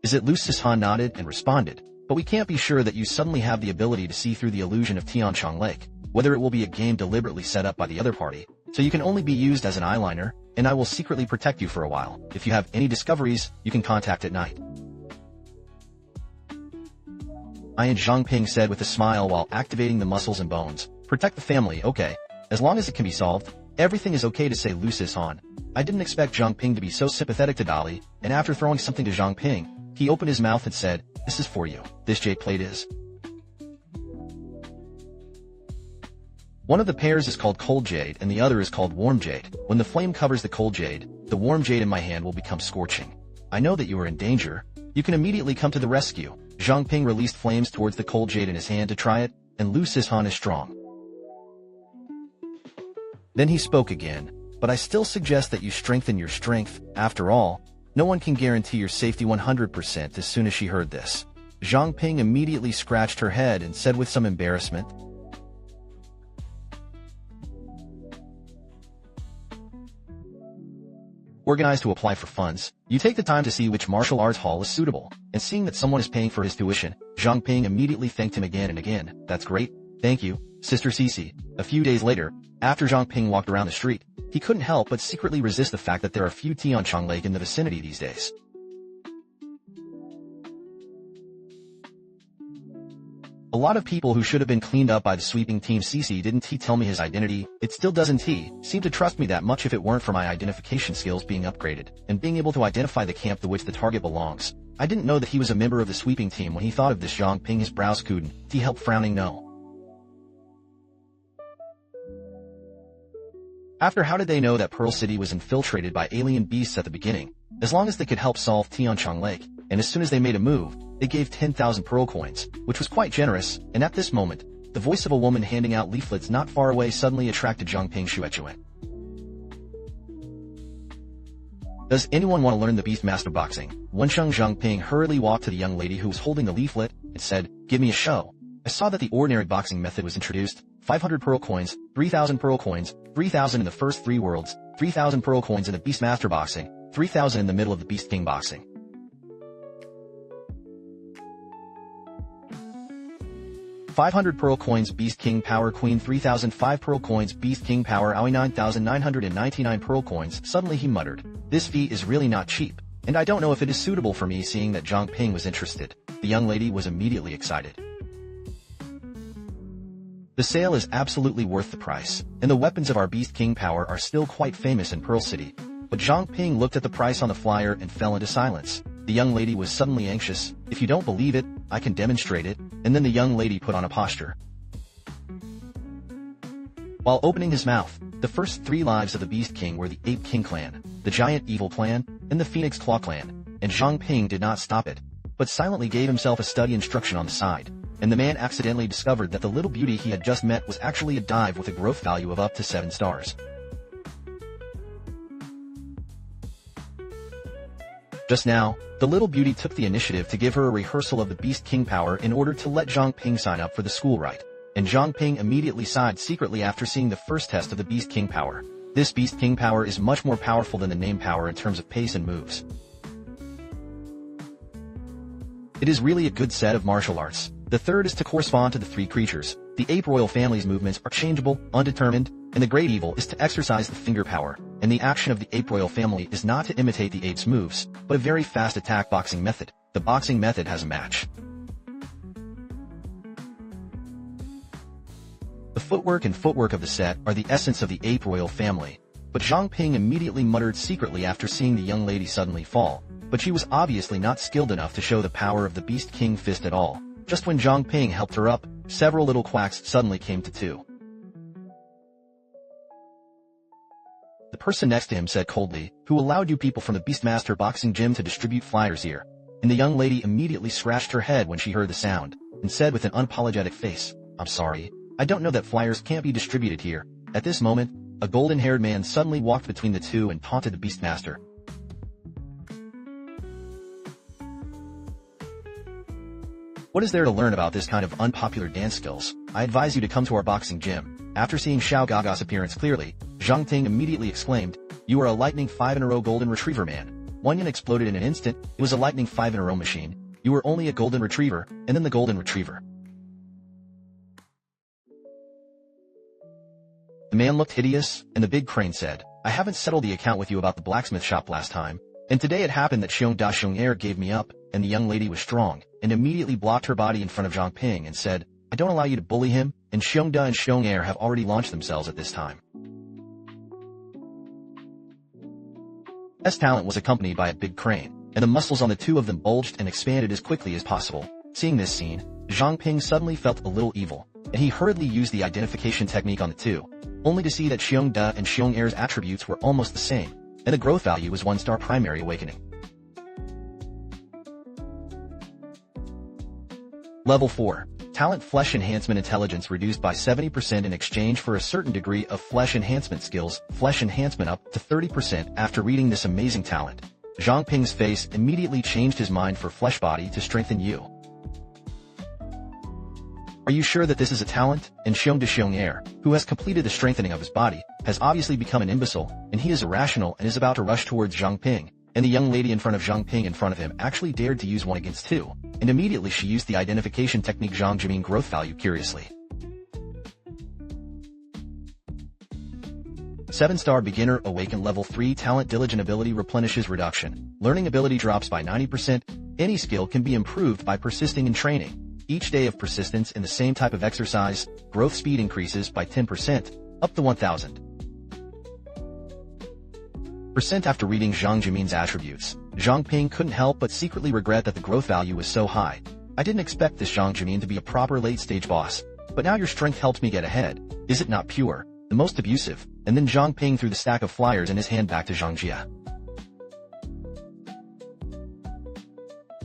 Is it? Lu Sihan nodded and responded, "But we can't be sure that you suddenly have the ability to see through the illusion of Tiancheng Lake, whether it will be a game deliberately set up by the other party, so you can only be used as an eyeliner, and I will secretly protect you for a while. If you have any discoveries, you can contact at night." Ian Zhang Ping said with a smile while activating the muscles and bones. "Protect the family, okay. As long as it can be solved, everything is okay to say." Lu Sihan. I didn't expect Zhang Ping to be so sympathetic to Dali, and after throwing something to Zhang Ping, he opened his mouth and said, "This is for you. This jade plate is." One of the pairs is called cold jade and the other is called warm jade. When the flame covers the cold jade, the warm jade in my hand will become scorching. I know that you are in danger. You can immediately come to the rescue. Zhang Ping released flames towards the cold jade in his hand to try it, and Lu Sihan is strong. Then he spoke again, "But I still suggest that you strengthen your strength. After all, no one can guarantee your safety 100%. As soon as she heard this, Zhang Ping immediately scratched her head and said with some embarrassment, "Organized to apply for funds, you take the time to see which martial arts hall is suitable," and seeing that someone is paying for his tuition, Zhang Ping immediately thanked him again and again. "That's great. Thank you, Sister Cici." A few days later, after Zhang Ping walked around the street, he couldn't help but secretly resist the fact that there are few Tiancheng Lake in the vicinity these days. A lot of people who should have been cleaned up by the sweeping team Cici didn't tell me his identity. It still doesn't seem to trust me that much if it weren't for my identification skills being upgraded, and being able to identify the camp to which the target belongs. I didn't know that he was a member of the sweeping team. When he thought of this, Zhang Ping his brows couldn't. He helped frowning no. After how did they know that Pearl City was infiltrated by alien beasts at the beginning? As long as they could help solve Tiancheng Lake, and as soon as they made a move, they gave 10,000 pearl coins, which was quite generous, and at this moment, the voice of a woman handing out leaflets not far away suddenly attracted Zhang Ping Xuechuan. Does anyone want to learn the Beastmaster boxing? Wensheng Zhang Ping hurriedly walked to the young lady who was holding the leaflet, and said, "Give me a show." I saw that the ordinary boxing method was introduced. 500 pearl coins, 3,000 pearl coins, 3,000 in the first 3 worlds, 3,000 pearl coins in the Beastmaster boxing, 3,000 in the middle of the Beast King boxing. 500 pearl coins Beast King Power Queen 3005 pearl coins Beast King Power Aoi 9999 pearl coins. Suddenly he muttered, "This fee is really not cheap, and I don't know if it is suitable for me." Seeing that Zhang Ping was interested, the young lady was immediately excited. The sale is absolutely worth the price, and the weapons of our Beast King power are still quite famous in Pearl City. But Zhang Ping looked at the price on the flyer and fell into silence. The young lady was suddenly anxious. If you don't believe it, I can demonstrate it. And then the young lady put on a posture. While opening his mouth, the first 3 lives of the Beast King were the Ape King clan, the Giant Evil clan, and the Phoenix Claw clan, and Zhang Ping did not stop it, but silently gave himself a study instruction on the side, and the man accidentally discovered that the little beauty he had just met was actually a dive with a growth value of up to 7 stars. Just now, the little beauty took the initiative to give her a rehearsal of the Beast King power in order to let Zhang Ping sign up for the school rite, and Zhang Ping immediately sighed secretly after seeing the first test of the Beast King power. This Beast King power is much more powerful than the name power in terms of pace and moves. It is really a good set of martial arts. The third is to correspond to the 3 creatures. The Ape Royal family's movements are changeable, undetermined, and the Great Evil is to exercise the finger power, and the action of the Ape Royal family is not to imitate the ape's moves, but a very fast attack boxing method. The boxing method has a match. The footwork and footwork of the set are the essence of the Ape Royal family, but Zhang Ping immediately muttered secretly after seeing the young lady suddenly fall, but she was obviously not skilled enough to show the power of the Beast King fist at all. Just when Zhang Ping helped her up, several little quacks suddenly came to 2. The person next to him said coldly, "Who allowed you people from the Beastmaster boxing gym to distribute flyers here?" And the young lady immediately scratched her head when she heard the sound, and said with an unapologetic face, "I'm sorry, I don't know that flyers can't be distributed here." At this moment, a golden-haired man suddenly walked between the 2 and taunted the Beastmaster. What is there to learn about this kind of unpopular dance skills? I advise you to come to our boxing gym. After seeing Xiao Gaga's appearance clearly, Zhang Ting immediately exclaimed, "You are a lightning 5-in-a-row golden retriever man." One yin exploded in an instant. It was a lightning 5-in-a-row machine. You were only a golden retriever, and then the golden retriever. The man looked hideous, and the big crane said, "I haven't settled the account with you about the blacksmith shop last time, and today it happened that Xiong gave me up," and the young lady was strong, and immediately blocked her body in front of Zhang Ping and said, "I don't allow you to bully him," and Xiongda and Xiong have already launched themselves at this time. S talent was accompanied by a big crane, and the muscles on the 2 of them bulged and expanded as quickly as possible. Seeing this scene, Zhang Ping suddenly felt a little evil, and he hurriedly used the identification technique on the 2, only to see that Xiongda and Xiong's attributes were almost the same, and the growth value was 1-star primary awakening. Level 4. Talent Flesh Enhancement Intelligence reduced by 70% in exchange for a certain degree of Flesh Enhancement skills, Flesh Enhancement up to 30% after reading this amazing talent. Zhang Ping's face immediately changed his mind for Flesh Body to strengthen you. Are you sure that this is a talent? And Xiong, who has completed the strengthening of his body, has obviously become an imbecile, and he is irrational and is about to rush towards Zhang Ping, and the young lady in front of Zhang Ping in front of him actually dared to use 1 against 2, and immediately she used the identification technique Zhang Jimin growth value curiously. 7-star beginner awaken level 3 talent diligent ability replenishes reduction. Learning ability drops by 90%. Any skill can be improved by persisting in training. Each day of persistence in the same type of exercise, growth speed increases by 10%, up to 1000%. After reading Zhang Jimin's attributes, Zhang Ping couldn't help but secretly regret that the growth value was so high. I didn't expect this Zhang Jimin to be a proper late-stage boss, but now your strength helped me get ahead. Is it not pure? The most abusive. And then Zhang Ping threw the stack of flyers in his hand back to Zhang Jia.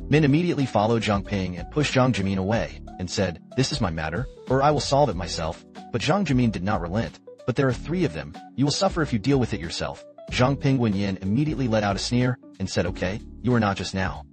Min immediately followed Zhang Ping and pushed Zhang Jimin away, and said, "This is my matter, or I will solve it myself." But Zhang Jimin did not relent. "But there are 3 of them. You will suffer if you deal with it yourself." Zhang Ping Wenyin immediately let out a sneer, and said, "Okay, you are not just now."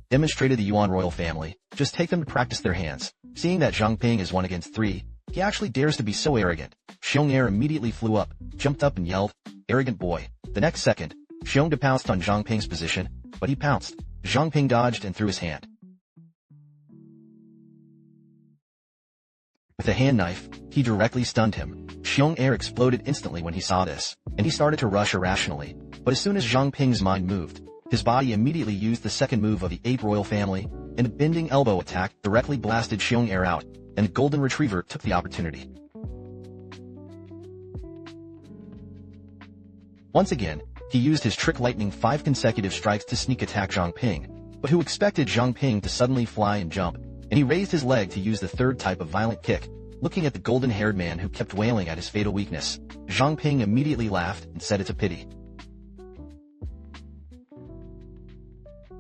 Demonstrated the Yuan royal family, just take them to practice their hands. Seeing that Zhang Ping is 1 against 3, he actually dares to be so arrogant. Xiong immediately flew up, jumped up and yelled, "Arrogant boy." The next second, Xiong pounced on Zhang Ping's position, but he pounced. Zhang Ping dodged and threw his hand. With a hand knife, he directly stunned him. Xiong exploded instantly when he saw this, and he started to rush irrationally. But as soon as Zhang Ping's mind moved, His body immediately used the second move of the ape royal family, and a bending elbow attack directly blasted Xiong air out, and the golden retriever took the opportunity. Once again, he used his trick lightning 5 consecutive strikes to sneak attack Zhang Ping, but who expected Zhang Ping to suddenly fly and jump, and he raised his leg to use the third type of violent kick. Looking at the golden-haired man who kept wailing at his fatal weakness, Zhang Ping immediately laughed and said it's a pity.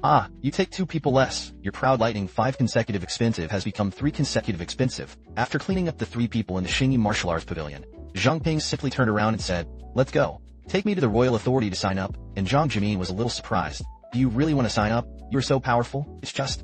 Ah, you take 2 people less. Your proud lightning 5 consecutive expensive has become 3 consecutive expensive. After cleaning up the 3 people in the Xingyi martial arts pavilion, Zhang Ping simply turned around and said, "Let's go. Take me to the royal authority to sign up," and Zhang Jimin was a little surprised. "Do you really want to sign up? You're so powerful, it's just..."